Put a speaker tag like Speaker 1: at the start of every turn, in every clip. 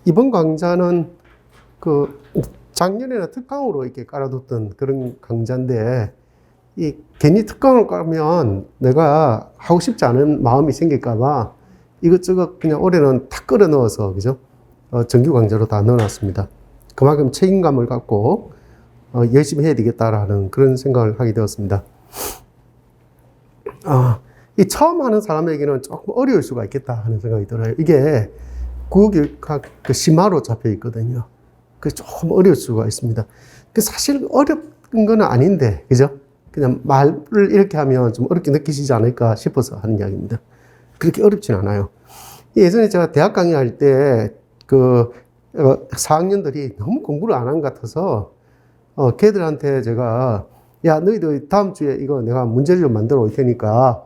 Speaker 1: 이번 강좌는 그 작년에나 특강으로 이렇게 깔아뒀던 그런 강좌인데, 이 괜히 특강을 깔면 내가 하고 싶지 않은 마음이 생길까봐 이것저것 그냥 올해는 다 끌어 넣어서, 그죠? 정규 강좌로 다 넣어놨습니다. 그만큼 책임감을 갖고 열심히 해야 되겠다라는 그런 생각을 하게 되었습니다. 이 처음 하는 사람에게는 조금 어려울 수가 있겠다 하는 생각이 들어요. 이게 국어교육학 그 심화로 잡혀 있거든요. 그래서 조금 어려울 수가 있습니다. 사실 어려운 건 아닌데, 그죠? 그냥 말을 이렇게 하면 좀 어렵게 느끼시지 않을까 싶어서 하는 이야기입니다. 그렇게 어렵진 않아요. 예전에 제가 대학 강의할 때, 4학년들이 너무 공부를 안 한 것 같아서, 걔들한테 제가, 야, 너희들 다음 주에 이거 내가 문제를 좀 만들어 올 테니까,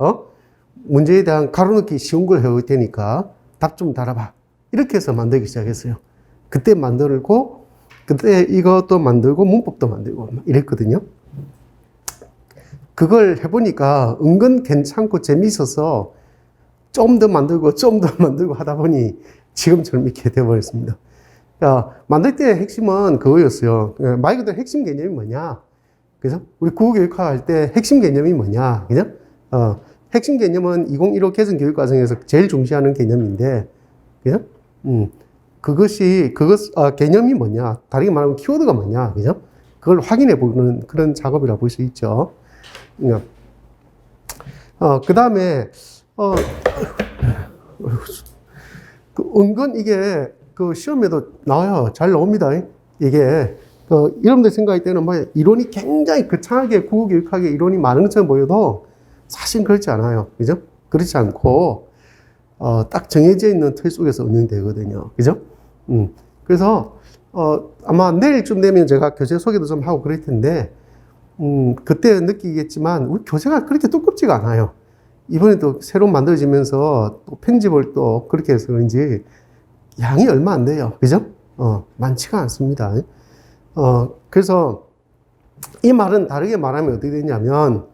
Speaker 1: 문제에 대한 가로넣기 쉬운 걸 해올 테니까, 답 좀 달아봐. 이렇게 해서 만들기 시작했어요. 그때 만들고, 그때 이것도 만들고, 문법도 만들고, 이랬거든요. 그걸 해보니까 은근 괜찮고 재미있어서 좀 더 만들고 좀 더 만들고 하다 보니 지금처럼 이렇게 되어버렸습니다. 만들 때 핵심은 그거였어요. 말 그대로 핵심 개념이 뭐냐. 그죠? 우리 국어교육학 할 때 핵심 개념이 뭐냐. 그죠? 핵심 개념은 2015 개정 교육과정에서 제일 중시하는 개념인데, 그죠? 개념이 뭐냐. 다르게 말하면 키워드가 뭐냐. 그죠? 그걸 확인해 보는 그런 작업이라고 볼 수 있죠. 그 다음에, 은근 이게 시험에도 나와요. 잘 나옵니다. 이게, 여러분들 생각할 때는 이론이 굉장히 거창하게 국어교육학에 이론이 많은 것처럼 보여도 사실 그렇지 않아요. 그죠? 그렇지 않고, 딱 정해져 있는 틀 속에서 운영되거든요. 그죠? 그래서, 아마 내일쯤 되면 제가 교재 소개도 좀 하고 그럴 텐데, 그때 느끼겠지만, 우리 교재가 그렇게 두껍지가 않아요. 이번에 또 새로 만들어지면서 또 편집을 또 그렇게 해서 그런지 양이 얼마 안 돼요. 그죠? 많지가 않습니다. 그래서 이 말은 다르게 말하면 어떻게 되냐면,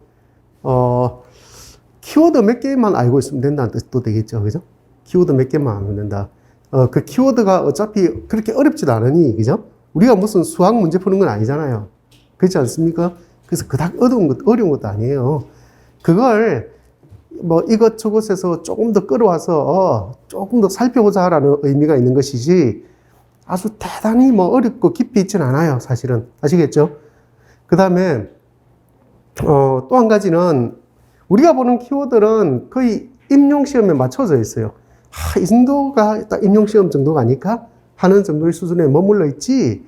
Speaker 1: 키워드 몇 개만 알고 있으면 된다는 뜻도 되겠죠. 그죠? 키워드 몇 개만 알면 된다. 그 키워드가 어차피 그렇게 어렵지도 않으니, 그죠? 우리가 무슨 수학 문제 푸는 건 아니잖아요. 그렇지 않습니까? 그래서 그닥 어려운 것도 아니에요. 그걸 이것저것에서 조금 더 끌어와서 조금 더 살펴보자라는 의미가 있는 것이지 아주 대단히 어렵고 깊이 있진 않아요. 사실은. 아시겠죠? 그 다음에, 또 한 가지는 우리가 보는 키워드는 거의 임용시험에 맞춰져 있어요. 이 정도가 딱 임용시험 정도가 아닐까? 하는 정도의 수준에 머물러 있지,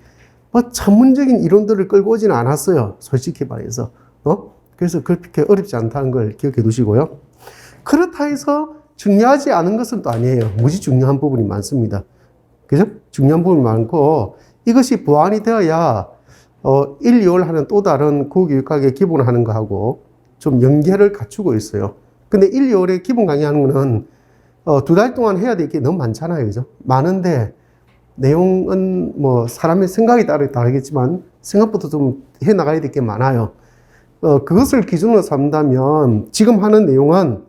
Speaker 1: 전문적인 이론들을 끌고 오지는 않았어요. 솔직히 말해서. 그래서 그렇게 어렵지 않다는 걸 기억해 두시고요. 그렇다 해서 중요하지 않은 것은 또 아니에요. 무지 중요한 부분이 많습니다. 그죠? 중요한 부분이 많고, 이것이 보완이 되어야, 1, 2월 하는 또 다른 국어교육학의 기본을 하는 거하고 좀 연계를 갖추고 있어요. 근데 1, 2월에 기본 강의하는 거는, 2달 동안 해야 될 게 너무 많잖아요. 그죠? 많은데, 내용은 사람의 생각에 따라 다르겠지만 생각보다 좀 해나가야 될 게 많아요. 그것을 기준으로 삼다면 지금 하는 내용은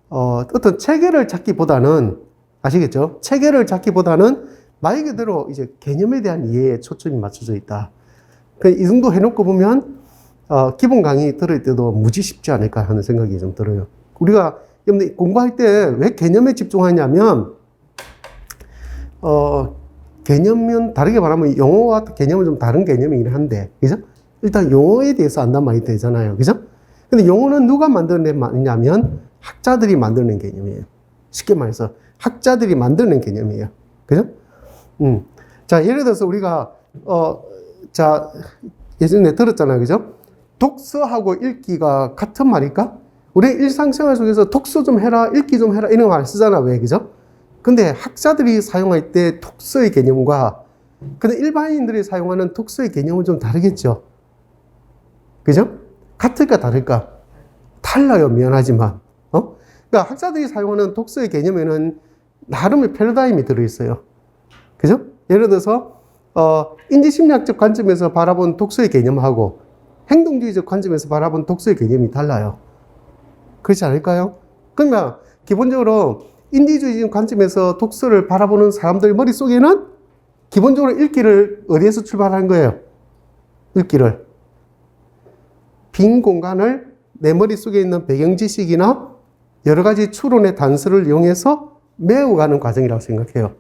Speaker 1: 어떤 체계를 찾기보다는, 아시겠죠? 체계를 찾기보다는 말 그대로 이제 개념에 대한 이해에 초점이 맞춰져 있다. 이 정도 해놓고 보면 기본 강의 들을 때도 무지 쉽지 않을까 하는 생각이 좀 들어요. 우리가 공부할 때 왜 개념에 집중하냐면 개념은 다르게 말하면 용어와 개념은 좀 다른 개념이긴 한데, 그죠? 일단 용어에 대해서 안단 말이 되잖아요. 그죠? 근데 용어는 누가 만들어낸 말이냐면 학자들이 만들어낸 개념이에요. 쉽게 말해서 학자들이 만들어낸 개념이에요. 그죠? 자, 예를 들어서 우리가, 예전에 들었잖아요. 그죠? 독서하고 읽기가 같은 말일까? 우리 일상생활 속에서 독서 좀 해라, 읽기 좀 해라, 이런 말 쓰잖아. 왜? 그죠? 근데 학자들이 사용할 때 독서의 개념과 근데 일반인들이 사용하는 독서의 개념은 좀 다르겠죠. 그죠? 같을까 다를까? 달라요. 미안하지만. 그러니까 학자들이 사용하는 독서의 개념에는 나름의 패러다임이 들어있어요. 그죠? 예를 들어서 인지심리학적 관점에서 바라본 독서의 개념하고 행동주의적 관점에서 바라본 독서의 개념이 달라요. 그렇지 않을까요? 그러니까 기본적으로 인디주의적인 관점에서 독서를 바라보는 사람들 머릿속에는 기본적으로 읽기를 어디에서 출발하는 거예요? 읽기를. 빈 공간을 내 머릿속에 있는 배경 지식이나 여러 가지 추론의 단서를 이용해서 메워가는 과정이라고 생각해요.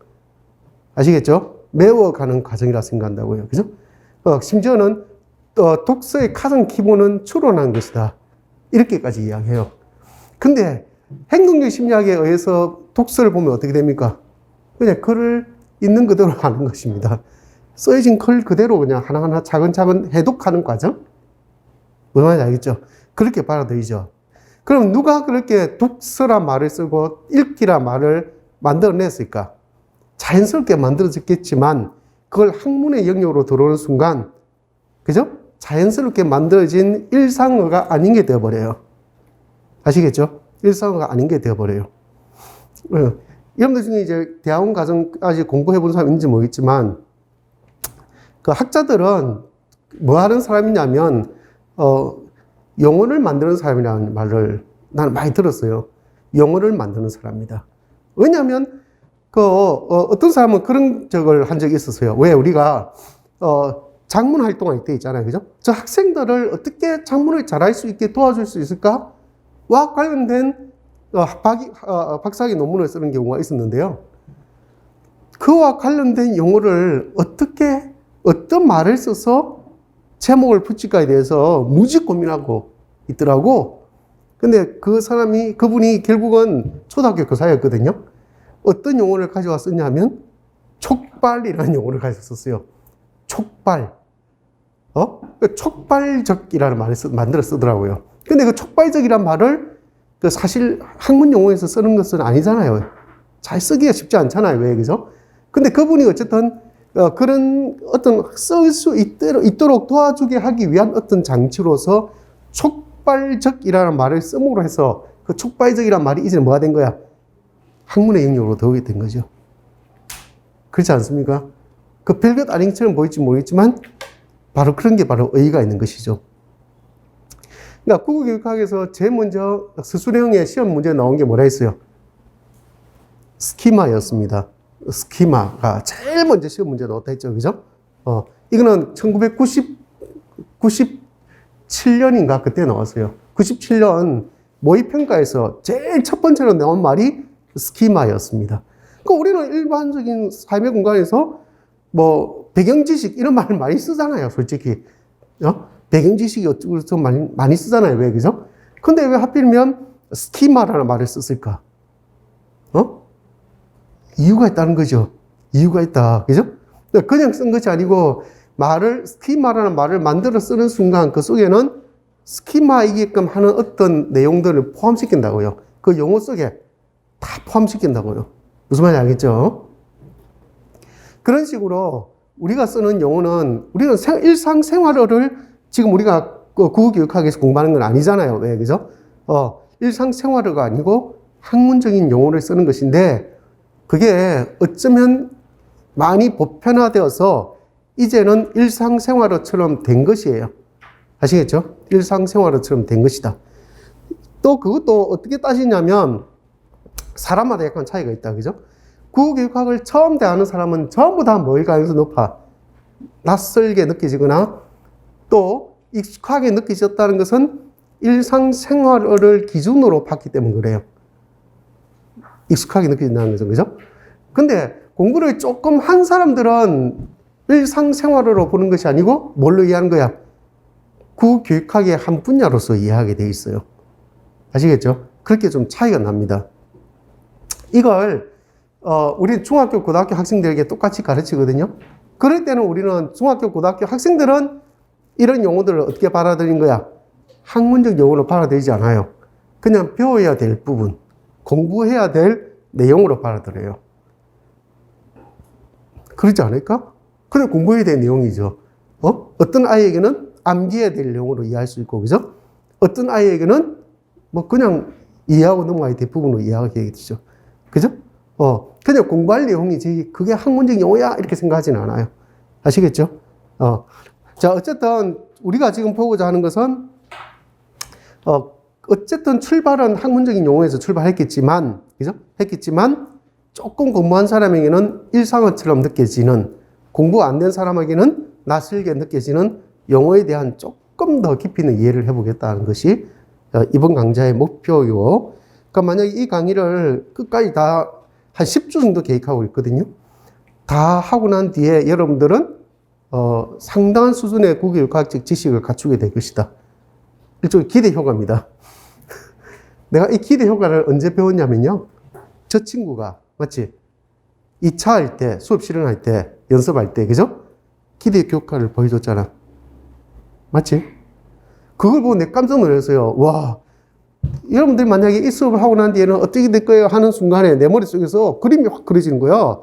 Speaker 1: 아시겠죠? 메워가는 과정이라고 생각한다고요. 그죠? 심지어는 독서의 가장 기본은 추론하는 것이다. 이렇게까지 이야기해요. 근데 행동적 심리학에 의해서 독서를 보면 어떻게 됩니까? 그냥 글을 있는 그대로 하는 것입니다. 써진 글 그대로 그냥 하나하나 차근차근 해독하는 과정? 무슨 말인지 알겠죠? 그렇게 받아들이죠. 그럼 누가 그렇게 독서란 말을 쓰고 읽기란 말을 만들어냈을까? 자연스럽게 만들어졌겠지만 그걸 학문의 영역으로 들어오는 순간, 그죠? 자연스럽게 만들어진 일상어가 아닌 게 되어버려요. 아시겠죠? 일상어가 아닌 게 되어버려요. 여러분들 중에 이제 대학원 과정까지 공부해 본 사람 있는지 모르겠지만, 그 학자들은 뭐 하는 사람이냐면, 용어를 만드는 사람이라는 말을 나는 많이 들었어요. 용어를 만드는 사람이다. 왜냐하면, 어떤 사람은 그런 적을 한 적이 있었어요. 왜 우리가, 작문 활동할 때 있잖아요. 그죠? 저 학생들을 어떻게 작문을 잘할 수 있게 도와줄 수 있을까? 와 관련된 박사학위 논문을 쓰는 경우가 있었는데요. 그와 관련된 용어를 어떤 말을 써서 제목을 붙일까에 대해서 무지 고민하고 있더라고. 근데 그분이 결국은 초등학교 교사였거든요. 어떤 용어를 가져와 썼냐면, 촉발이라는 용어를 가져와 썼어요. 촉발. 촉발적이라는 말을 만들어 쓰더라고요. 근데 그 촉발적이란 말을 사실 학문 용어에서 쓰는 것은 아니잖아요. 잘 쓰기가 쉽지 않잖아요. 왜, 그죠? 근데 그분이 어쨌든, 그런 어떤 쓸 수 있도록 도와주게 하기 위한 어떤 장치로서 촉발적이라는 말을 씀으로 해서 그 촉발적이라는 말이 이제 뭐가 된 거야? 학문의 영역으로 들어오게 된 거죠. 그렇지 않습니까? 그 별것 아닌 것처럼 보일지 모르겠지만 바로 그런 게 바로 의의가 있는 것이죠. 그러니까 국어교육학에서 제일 먼저 서술형의 시험 문제에 나온 게 뭐라 했어요? 스키마였습니다. 스키마가 제일 먼저 시험 문제에 나왔다 했죠. 그죠? 이거는 1997년인가 그때 나왔어요. 97년 모의평가에서 제일 첫 번째로 나온 말이 스키마였습니다. 그러니까 우리는 일반적인 삶의 공간에서 뭐 배경지식 이런 말을 많이 쓰잖아요. 솔직히 배경지식이 어쩌고 좀 많이 쓰잖아요. 왜 그죠? 근데 왜 하필이면 스키마라는 말을 썼을까? 이유가 있다는 거죠. 이유가 있다. 그죠? 그냥 쓴 것이 아니고 스키마라는 말을 만들어 쓰는 순간 그 속에는 스키마이게끔 하는 어떤 내용들을 포함시킨다고요. 그 용어 속에 다 포함시킨다고요. 무슨 말인지 알겠죠? 그런 식으로 우리가 쓰는 용어는 우리는 일상생활어를 지금 우리가 국어교육학에서 공부하는 건 아니잖아요. 왜, 그죠? 일상생활어가 아니고 학문적인 용어를 쓰는 것인데 그게 어쩌면 많이 보편화되어서 이제는 일상생활어처럼 된 것이에요. 아시겠죠? 일상생활어처럼 된 것이다. 또 그것도 어떻게 따지냐면 사람마다 약간 차이가 있다. 그죠? 국어교육학을 처음 대하는 사람은 전부 다 뭐일 가능성이 높아? 낯설게 느껴지거나 또 익숙하게 느껴졌다는 것은 일상생활어를 기준으로 봤기 때문에 그래요. 익숙하게 느껴진다는 거죠. 그죠? 근데 공부를 조금 한 사람들은 일상생활어로 보는 것이 아니고 뭘로 이해하는 거야? 국어교육학의 한 분야로서 이해하게 돼 있어요. 아시겠죠? 그렇게 좀 차이가 납니다. 이걸 우리 중학교, 고등학교 학생들에게 똑같이 가르치거든요. 그럴 때는 우리는 중학교, 고등학교 학생들은 이런 용어들을 어떻게 받아들인 거야? 학문적 용어로 받아들이지 않아요. 그냥 배워야 될 부분, 공부해야 될 내용으로 받아들여요. 그렇지 않을까? 그냥 공부해야 될 내용이죠. 어떤 아이에게는 암기해야 될 내용으로 이해할 수 있고, 그죠? 어떤 아이에게는 뭐 그냥 이해하고 넘어가야 될 부분으로 이해하게 되죠. 그죠? 그냥 공부할 내용이지, 그게 학문적 용어야, 이렇게 생각하지는 않아요. 아시겠죠? 자, 어쨌든, 우리가 지금 보고자 하는 것은, 어쨌든 출발은 학문적인 용어에서 출발했겠지만, 그죠? 했겠지만 조금 공부한 사람에게는 일상어처럼 느껴지는, 공부 안 된 사람에게는 낯설게 느껴지는 용어에 대한 조금 더 깊이 있는 이해를 해보겠다는 것이 이번 강좌의 목표이고, 그러니까 만약에 이 강의를 끝까지 다 한 10주 정도 계획하고 있거든요. 다 하고 난 뒤에 여러분들은 상당한 수준의 국어교육학적 지식을 갖추게 될 것이다. 일종의 기대 효과입니다. 내가 이 기대 효과를 언제 배웠냐면요. 저 친구가, 맞지? 2차 할 때, 수업 실현할 때, 연습할 때, 그죠? 기대 효과를 보여줬잖아. 맞지? 그걸 보고 내가 깜짝 놀랐어요. 와, 여러분들이 만약에 이 수업을 하고 난 뒤에는 어떻게 될 거예요? 하는 순간에 내 머릿속에서 그림이 확 그려지는 거야.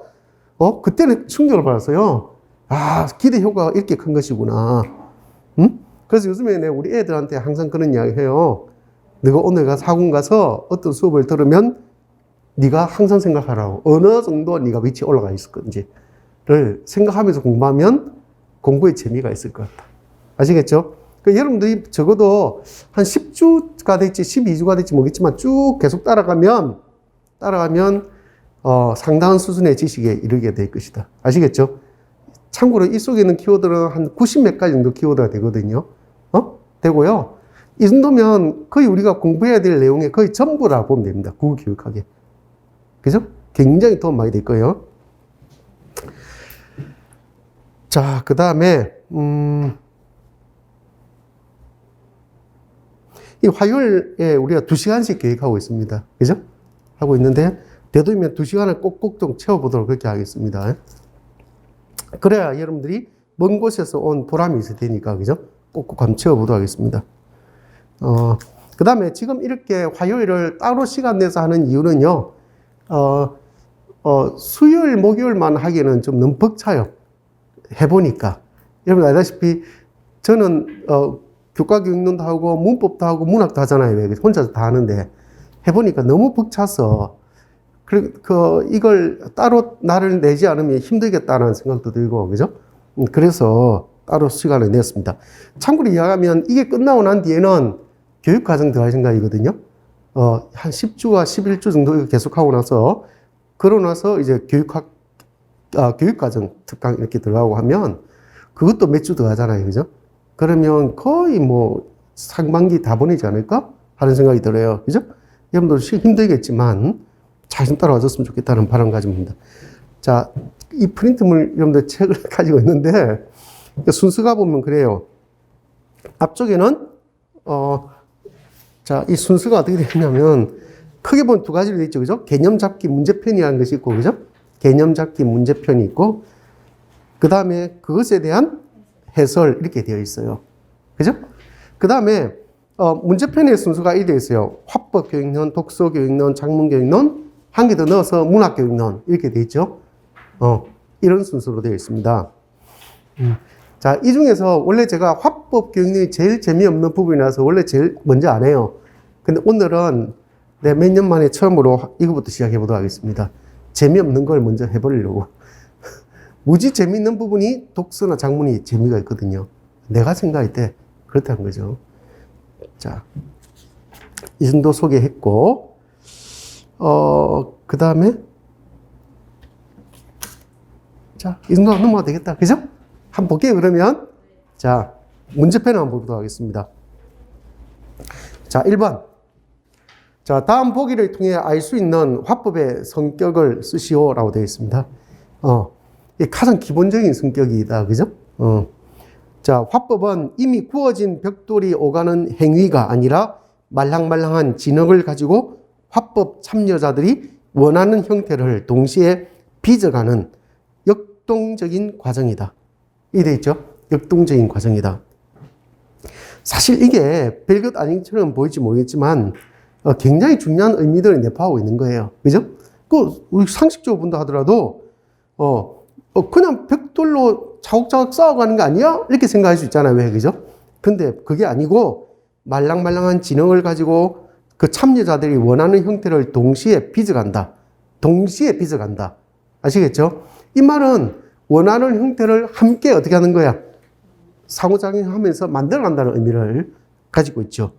Speaker 1: 그때는 충격을 받았어요. 아, 기대 효과가 이렇게 큰 것이구나. 응? 그래서 요즘에 내가 우리 애들한테 항상 그런 이야기 해요. 너가 오늘 가서 학원 가서 어떤 수업을 들으면 네가 항상 생각하라고. 어느 정도 네가 위치에 올라가 있을 건지를 생각하면서 공부하면 공부에 재미가 있을 것 같다. 아시겠죠? 그러니까 여러분들이 적어도 한 10주가 될지 12주가 될지 모르겠지만 쭉 계속 따라가면 상당한 수준의 지식에 이르게 될 것이다. 아시겠죠? 참고로 이 속에 있는 키워드는 한 90몇 가지 정도 키워드가 되거든요. 되고요. 이 정도면 거의 우리가 공부해야 될 내용의 거의 전부라 보면 됩니다. 국어 교육하게. 그죠? 굉장히 도움 많이 될 거예요. 자, 그 다음에, 이 화요일에 우리가 2시간씩 계획하고 있습니다. 그죠? 하고 있는데, 되도록이면 2시간을 꼭꼭 좀 채워보도록 그렇게 하겠습니다. 그래야 여러분들이 먼 곳에서 온 보람이 있을 테니까, 그죠? 꼭꼭 한번 채워보도록 하겠습니다. 그 다음에 지금 이렇게 화요일을 따로 시간 내서 하는 이유는요, 수요일, 목요일만 하기에는 좀 너무 벅차요. 해보니까. 여러분 알다시피 저는, 교과교육론도 하고 문법도 하고 문학도 하잖아요. 혼자서 다 하는데. 해보니까 너무 벅차서, 이걸 따로 날을 내지 않으면 힘들겠다는 생각도 들고, 그죠? 그래서 따로 시간을 냈습니다. 참고로 이야기하면 이게 끝나고 난 뒤에는 교육과정 들어갈 생각이거든요. 한 10주와 11주 정도 계속하고 나서, 그러고 나서 이제 교육과정 특강 이렇게 들어가고 하면 그것도 몇 주 들어가잖아요. 그죠? 그러면 거의 뭐 상반기 다 보내지 않을까? 하는 생각이 들어요. 그죠? 여러분들 힘들겠지만 잘 좀 따라와줬으면 좋겠다는 바람가짐입니다. 자, 이 프린트물 여러분들 책을 가지고 있는데 순서가 보면 그래요. 앞쪽에는 자, 이 순서가 어떻게 되냐면 크게 보면 두 가지로 되어 있죠. 그죠? 개념 잡기 문제편이라는 것이 있고, 그죠? 개념 잡기 문제편이 있고, 그 다음에 그것에 대한 해설 이렇게 되어 있어요. 그죠? 그 다음에 문제편의 순서가 이렇게 되어 있어요. 화법교육론, 독서교육론, 작문교육론, 한 개 더 넣어서 문학교육론 이렇게 되어 있죠. 이런 순서로 되어 있습니다. 자, 이 중에서 원래 제가 화법교육론이 제일 재미없는 부분이라서 원래 제일 먼저 안 해요. 근데 오늘은 몇 년 만에 처음으로 이거부터 시작해 보도록 하겠습니다. 재미없는 걸 먼저 해보려고. 무지 재미있는 부분이 독서나 작문이 재미가 있거든요. 내가 생각할 때 그렇다는 거죠. 자, 이 정도 소개했고, 그 다음에, 자, 이 정도 넘어가도 되겠다. 그죠? 한번 볼게요, 그러면. 자, 문제편 한번 보도록 하겠습니다. 자, 1번. 자, 다음 보기를 통해 알 수 있는 화법의 성격을 쓰시오라고 되어 있습니다. 이게 가장 기본적인 성격이다. 그죠? 자, 화법은 이미 구워진 벽돌이 오가는 행위가 아니라 말랑말랑한 진흙을 가지고 화법 참여자들이 원하는 형태를 동시에 빚어가는 역동적인 과정이다. 이게 되어 있죠? 역동적인 과정이다. 사실 이게 별것 아닌 것처럼 보일지 모르겠지만 굉장히 중요한 의미들을 내포하고 있는 거예요. 그죠? 우리 상식적으로 본다 하더라도 그냥 벽돌로 차곡차곡 쌓아가는 거 아니야? 이렇게 생각할 수 있잖아요. 왜? 그죠? 근데 그게 아니고 말랑말랑한 진흙을 가지고 그 참여자들이 원하는 형태를 동시에 빚어간다. 동시에 빚어간다. 아시겠죠? 이 말은 원하는 형태를 함께 어떻게 하는 거야? 상호작용하면서 만들어간다는 의미를 가지고 있죠.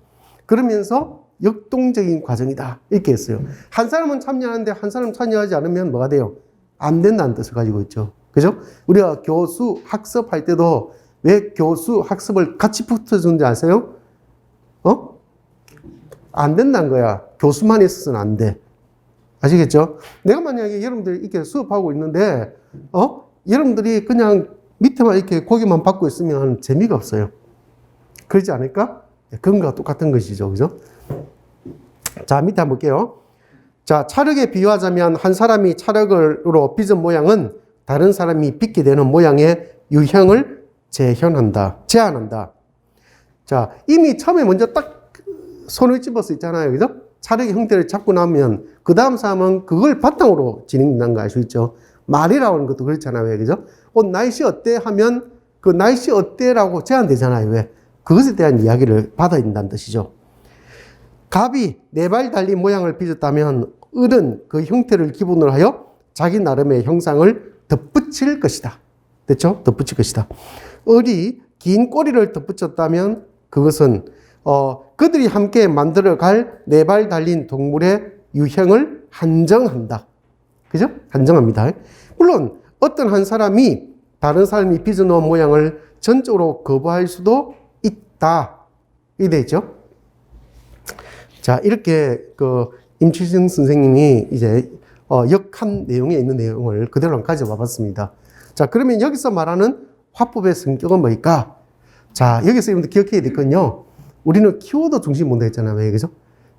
Speaker 1: 그러면서 역동적인 과정이다. 이렇게 했어요. 한 사람은 참여하는데 한 사람은 참여하지 않으면 뭐가 돼요? 안 된다는 뜻을 가지고 있죠. 그죠? 우리가 교수 학습할 때도 왜 교수 학습을 같이 붙여주는지 아세요? 안 된다는 거야. 교수만 있어서는 안 돼. 아시겠죠? 내가 만약에 여러분들이 이렇게 수업하고 있는데, 여러분들이 그냥 밑에만 이렇게 고기만 받고 있으면 재미가 없어요. 그러지 않을까? 그런 거와 똑같은 것이죠. 그죠? 자, 밑에 한번 볼게요. 자, 찰흙에 비유하자면 한 사람이 찰흙으로 빚은 모양은 다른 사람이 빚게 되는 모양의 유형을 제한한다. 자, 이미 처음에 먼저 딱 손을 집어서 있잖아요. 그죠? 찰흙의 형태를 잡고 나면 그 다음 사람은 그걸 바탕으로 진행된다는 거 알 수 있죠? 말이라고 하는 것도 그렇잖아요. 그죠? 날씨 어때? 하면 그 날씨 어때?라고 제한되잖아요. 왜? 그것에 대한 이야기를 받아야 된다는 뜻이죠. 갑이 4발 달린 모양을 빚었다면 을은 그 형태를 기본으로 하여 자기 나름의 형상을 덧붙일 것이다. 됐죠? 덧붙일 것이다. 을이 긴 꼬리를 덧붙였다면 그것은 그들이 함께 만들어갈 4발 달린 동물의 유형을 한정한다. 그죠? 한정합니다. 물론 어떤 한 사람이 다른 사람이 빚어놓은 모양을 전적으로 거부할 수도 있다. 이게 되죠. 자, 이렇게 임치승 선생님이 이제 역한 내용에 있는 내용을 그대로 가져와 봤습니다. 자, 그러면 여기서 말하는 화법의 성격은 뭘까? 자, 여기서 여러분들 기억해야 되거든요. 우리는 키워드 중심 본다 했잖아요. 그죠?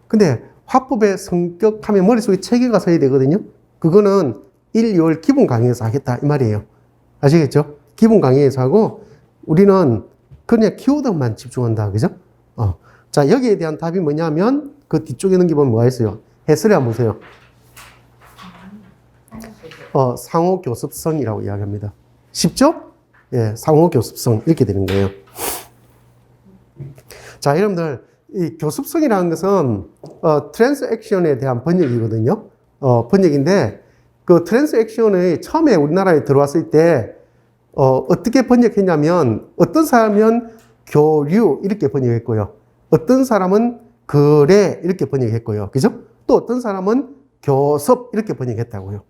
Speaker 1: 근데 화법의 성격 하면 머릿속에 체계가 서야 되거든요. 그거는 1, 2월 기본 강의에서 하겠다 이 말이에요. 아시겠죠? 기본 강의에서 하고 우리는 그냥 키워드만 집중한다. 그죠? 자, 여기에 대한 답이 뭐냐면 그 뒤쪽에 있는 게 보면 뭐가 있어요? 해설에 한번 보세요. 상호 교습성이라고 이야기합니다. 쉽죠? 예, 상호 교습성 이렇게 되는 거예요. 자, 여러분들 이 교습성이라는 것은 트랜스 액션에 대한 번역이거든요. 번역인데 그 트랜스 액션이 처음에 우리나라에 들어왔을 때 어떻게 번역했냐면 어떤 사람은 교류 이렇게 번역했고요. 어떤 사람은 거래 이렇게 번역했고요. 그죠? 또 어떤 사람은 교섭 이렇게 번역했다고요.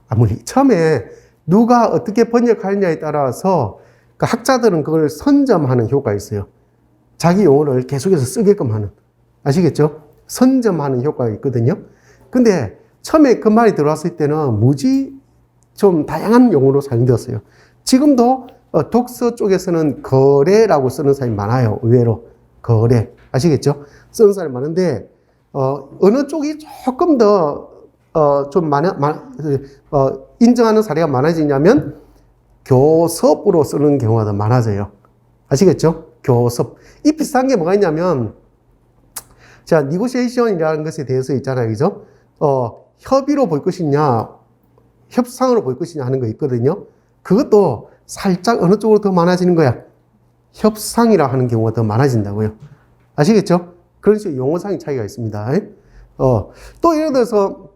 Speaker 1: 아무리 처음에 누가 어떻게 번역하느냐에 따라서 그 학자들은 그걸 선점하는 효과가 있어요. 자기 용어를 계속해서 쓰게끔 하는. 아시겠죠? 선점하는 효과가 있거든요. 근데 처음에 그 말이 들어왔을 때는 무지 좀 다양한 용어로 사용되었어요. 지금도 독서 쪽에서는 거래라고 쓰는 사람이 많아요. 의외로. 거래. 아시겠죠? 쓰는 사람이 많은데, 어느 쪽이 조금 더, 인정하는 사례가 많아지냐면, 교섭으로 쓰는 경우가 더 많아져요. 아시겠죠? 교섭. 이 비슷한 게 뭐가 있냐면, 자, 니고시에이션이라는 것에 대해서 있잖아요. 그죠? 협의로 볼 것이냐, 협상으로 볼 것이냐 하는 거 있거든요. 그것도 살짝 어느 쪽으로 더 많아지는 거야? 협상이라 하는 경우가 더 많아진다고요. 아시겠죠? 그런 식으로 용어상의 차이가 있습니다. 또 예를 들어서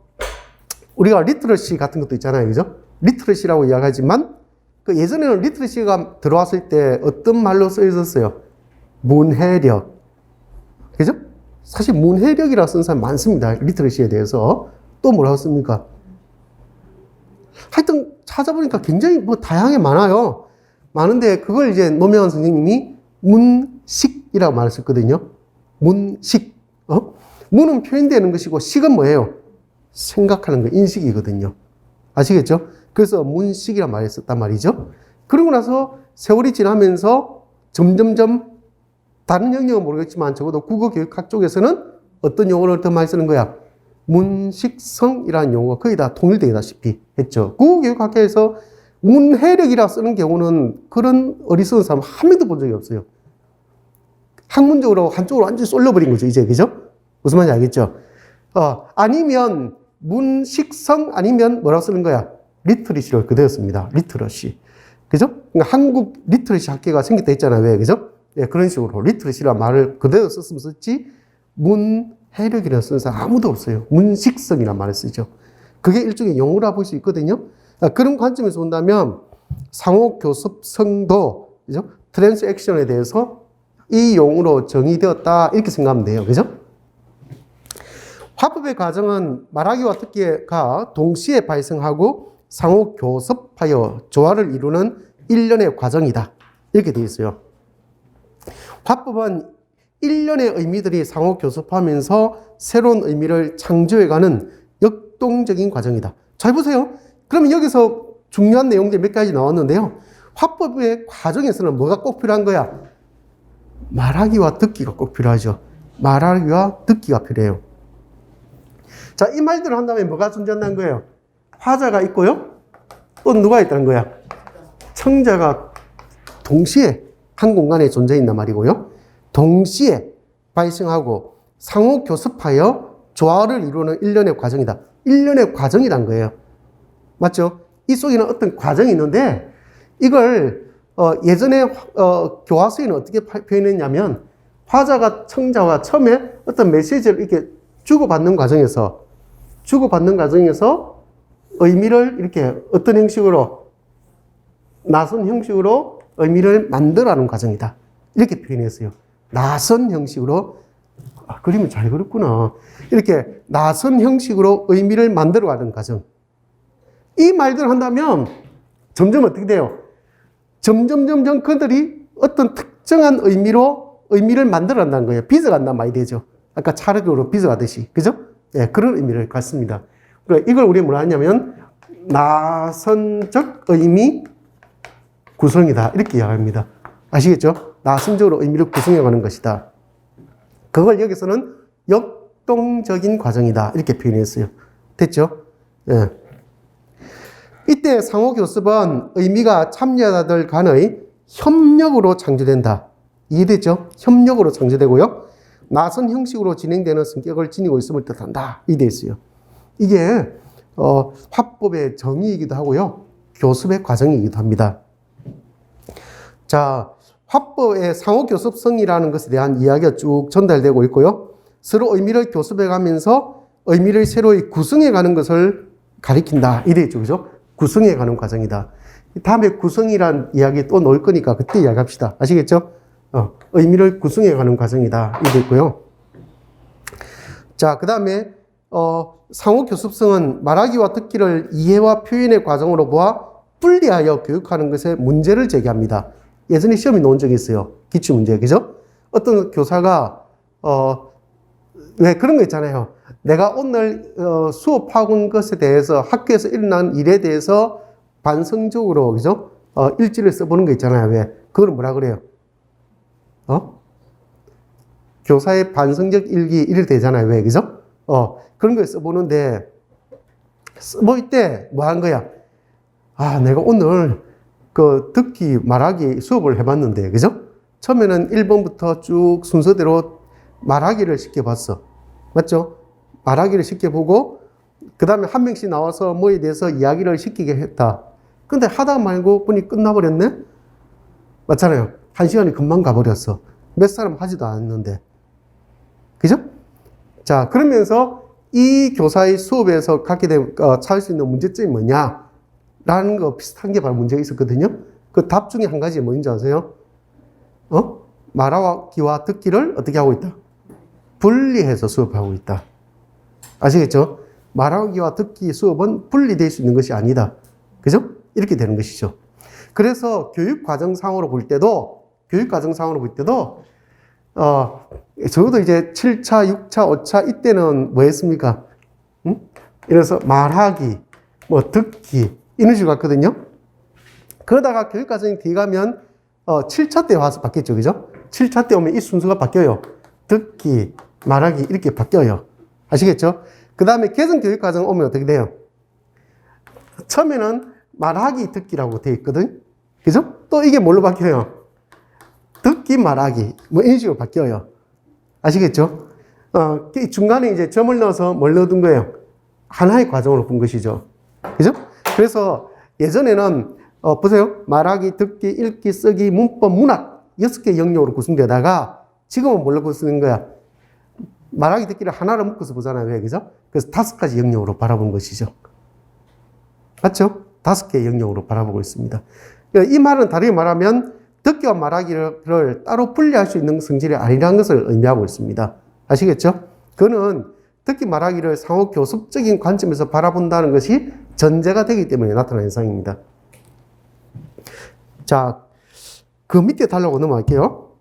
Speaker 1: 우리가 리트러시 같은 것도 있잖아요. 그죠? 리트러시라고 이야기하지만 그 예전에는 리트러시가 들어왔을 때 어떤 말로 써 있었어요? 문해력. 그죠? 사실 문해력이라고 쓴 사람 많습니다. 리트러시에 대해서. 또 뭐라고 씁니까? 하여튼 찾아보니까 굉장히 다양하게 많아요. 많은데 그걸 이제 노명환 선생님이 문식이라고 말을 썼거든요. 문식. 문은 표현되는 것이고 식은 뭐예요? 생각하는 거, 인식이거든요. 아시겠죠? 그래서 문식이라는 말을 썼단 말이죠. 그러고 나서 세월이 지나면서 점점점 다른 영역은 모르겠지만 적어도 국어교육학 쪽에서는 어떤 용어를 더 많이 쓰는 거야? 문식성이라는 용어가 거의 다 통일되다시피 했죠. 국어교육학회에서 문해력이라 쓰는 경우는 그런 어리석은 사람 한 명도 본 적이 없어요. 학문적으로 한쪽으로 완전히 쏠려버린 거죠, 이제. 그죠? 무슨 말인지 알겠죠? 아니면 문식성 아니면 뭐라고 쓰는 거야? 리트러시를 그대로 씁니다. 리트러시. 그죠? 그러니까 한국 리트러시 학회가 생겼다 했잖아요. 왜? 그죠? 예, 그런 식으로 리트러시라는 말을 그대로 썼으면 썼지 문해력이라는 쓰는 사람 아무도 없어요. 문식성이라는 말을 쓰죠. 그게 일종의 용어라 볼 수 있거든요. 그런 관점에서 본다면 상호 교섭성도 그죠? 트랜스 액션에 대해서 이 용으로 정의되었다. 이렇게 생각하면 돼요. 그죠? 화법의 과정은 말하기와 듣기가 동시에 발생하고 상호 교섭하여 조화를 이루는 일련의 과정이다. 이렇게 되어 있어요. 화법은 일련의 의미들이 상호 교섭하면서 새로운 의미를 창조해가는 역동적인 과정이다. 잘 보세요. 그러면 여기서 중요한 내용들이 몇 가지 나왔는데요. 화법의 과정에서는 뭐가 꼭 필요한 거야? 말하기와 듣기가 꼭 필요하죠. 말하기와 듣기가 필요해요. 자, 이 말들을 한 다음에 뭐가 존재한다는 거예요? 화자가 있고요. 또 누가 있다는 거야? 청자가 동시에 한 공간에 존재한단 말이고요. 동시에 발생하고 상호 교섭하여 조화를 이루는 일련의 과정이다. 일련의 과정이란 거예요. 맞죠? 이 속에는 어떤 과정이 있는데 이걸 예전에 교과서에는 어떻게 표현했냐면 화자가 청자와 처음에 어떤 메시지를 이렇게 주고받는 과정에서 의미를 이렇게 어떤 형식으로 낯선 형식으로 의미를 만들어가는 과정이다. 이렇게 표현했어요. 낯선 형식으로 그림을 잘 그렸구나. 이렇게 낯선 형식으로 의미를 만들어가는 과정. 이 말들을 한다면 점점 어떻게 돼요? 점점 그들이 어떤 특정한 의미를 만들어간다는 거예요. 빚어간단 말이 되죠. 아까 차력으로 빚어가듯이. 그죠? 예, 그런 의미를 갖습니다. 그러니까 이걸 우리 뭐라 하냐면 나선적 의미 구성이다. 이렇게 이야기합니다. 아시겠죠? 나선적으로 의미를 구성해가는 것이다. 그걸 여기서는 역동적인 과정이다. 이렇게 표현했어요. 됐죠? 예. 이때 상호교섭은 의미가 참여자들 간의 협력으로 창조된다. 이해됐죠? 협력으로 창조되고요. 낯선 형식으로 진행되는 성격을 지니고 있음을 뜻한다. 이돼 있어요. 이게 화법의 정의이기도 하고요. 교습의 과정이기도 합니다. 자, 화법의 상호교섭성이라는 것에 대한 이야기가 쭉 전달되고 있고요. 서로 의미를 교습해가면서 의미를 새로이 구성해가는 것을 가리킨다. 이래 있죠. 그죠? 구성해가는 과정이다. 다음에 구성이란 이야기 또 넣을 거니까 그때 이야기합시다. 아시겠죠? 의미를 구성해가는 과정이다. 이래 있고요. 자, 그 다음에 상호교습성은 말하기와 듣기를 이해와 표현의 과정으로 보아 분리하여 교육하는 것에 문제를 제기합니다. 예전에 시험이 나온 적이 있어요. 기출문제, 그죠? 어떤 교사가, 왜 그런 거 있잖아요. 내가 오늘 수업하고 온 것에 대해서 학교에서 일어난 일에 대해서 반성적으로, 그죠? 일지를 써보는 거 있잖아요. 왜? 그걸 뭐라 그래요? 교사의 반성적 일기, 이래 되잖아요. 왜? 그죠? 그런 거 써보는데, 써볼 때 뭐 한 거야? 아, 내가 오늘 듣기, 말하기 수업을 해봤는데, 그죠? 처음에는 1번부터 쭉 순서대로 말하기를 시켜봤어. 맞죠? 말하기를 시켜보고, 그 다음에 한 명씩 나와서 뭐에 대해서 이야기를 시키게 했다. 근데 하다 말고 보니 끝나버렸네? 맞잖아요. 한 시간이 금방 가버렸어. 몇 사람 하지도 않았는데. 그죠? 자, 그러면서 이 교사의 수업에서 갖게 된, 찾을 수 있는 문제점이 뭐냐? 라는 거 비슷한 게 바로 문제가 있었거든요. 그 답 중에 한 가지 뭔지 아세요? 말하기와 듣기를 어떻게 하고 있다? 분리해서 수업하고 있다. 아시겠죠? 말하기와 듣기 수업은 분리될 수 있는 것이 아니다. 그죠? 이렇게 되는 것이죠. 그래서 교육과정상으로 볼 때도, 적어도 이제 7차, 6차, 5차, 이때는 뭐 했습니까? 이래서 말하기, 듣기, 이런 식으로 갔거든요. 그러다가 교육과정이 뒤에 가면 7차 때 와서 바뀌었죠. 그죠? 7차 때 오면 이 순서가 바뀌어요. 듣기, 말하기 이렇게 바뀌어요. 아시겠죠? 그 다음에 개정 교육과정 오면 어떻게 돼요? 처음에는 말하기, 듣기라고 되어 있거든. 그죠? 또 이게 뭘로 바뀌어요? 듣기, 말하기 이런 식으로 바뀌어요. 아시겠죠? 중간에 이제 점을 넣어서 뭘 넣어둔 거예요? 하나의 과정으로 본 것이죠. 그죠? 그래서 예전에는 보세요. 말하기, 듣기, 읽기, 쓰기, 문법, 문학 6개 영역으로 구성되다가 지금은 뭘로 구성된 거야? 말하기, 듣기를 하나로 묶어서 보잖아요. 왜? 그죠? 그래서 5가지 영역으로 바라본 것이죠. 맞죠? 5개의 영역으로 바라보고 있습니다. 이 말은 다르게 말하면 듣기와 말하기를 따로 분리할 수 있는 성질이 아니라는 것을 의미하고 있습니다. 아시겠죠? 그거는 듣기 말하기를 상호 교습적인 관점에서 바라본다는 것이 전제가 되기 때문에 나타나는 현상입니다. 자, 그 밑에 달라고 넘어갈게요.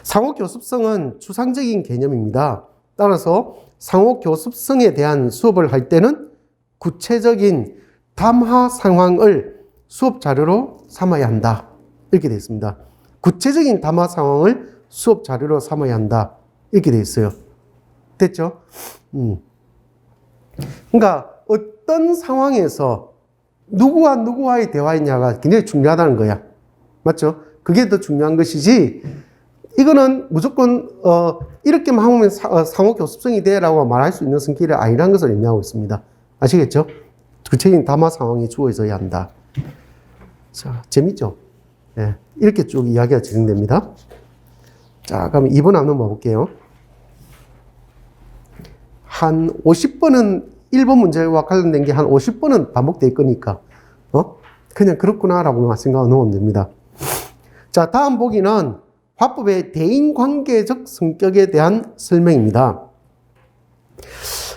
Speaker 1: 상호 교습성은 추상적인 개념입니다. 따라서 상호 교습성에 대한 수업을 할 때는 구체적인 담화 상황을 수업 자료로 삼아야 한다. 이렇게 되어 있습니다. 구체적인 담화 상황을 수업 자료로 삼아야 한다. 이렇게 되어 있어요. 됐죠? 그러니까 어떤 상황에서 누구와 누구와의 대화이냐가 굉장히 중요하다는 거야. 맞죠? 그게 더 중요한 것이지, 이거는 무조건 이렇게만 하면 상호 교습성이 돼라고 말할 수 있는 성질이 아니라는 것을 의미하고 있습니다. 아시겠죠? 구체적인 담화 상황이 주어져야 한다. 자, 재밌죠? 네, 이렇게 쭉 이야기가 진행됩니다. 자, 그럼 2번 한번 넘어볼게요. 한 50번은 1번 문제와 관련된 게 한 50번은 반복될 거니까, 그냥 그렇구나라고 생각하고 넘으면 됩니다. 자, 다음 보기는 화법의 대인관계적 성격에 대한 설명입니다.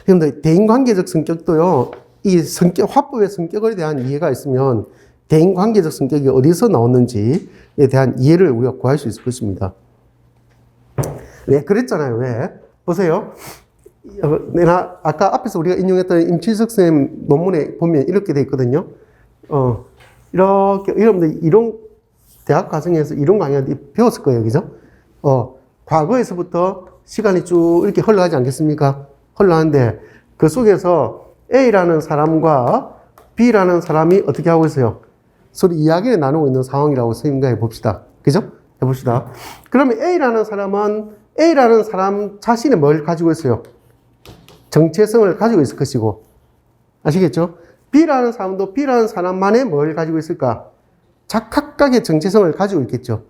Speaker 1: 그런데 대인관계적 성격도요, 이 화법의 성격에 대한 이해가 있으면 대인관계적 성격이 어디서 나왔는지에 대한 이해를 우리가 구할 수 있을 것입니다. 왜? 그랬잖아요. 왜? 보세요. 내가 아까 앞에서 우리가 인용했던 임칠석 선생님 논문에 보면 이렇게 돼 있거든요. 이렇게, 여러분들 이론, 대학 과정에서 이론 강의 배웠을 거예요. 그죠? 과거에서부터 시간이 쭉 이렇게 흘러가지 않겠습니까? 흘러가는데 그 속에서 A라는 사람과 B라는 사람이 어떻게 하고 있어요? 서로 이야기를 나누고 있는 상황이라고 생각해 봅시다. 그죠? 해봅시다. 그러면 A라는 사람 자신이 뭘 가지고 있어요? 정체성을 가지고 있을 것이고, 아시겠죠? B라는 사람도 B라는 사람만의 뭘 가지고 있을까? 각각의 정체성을 가지고 있겠죠.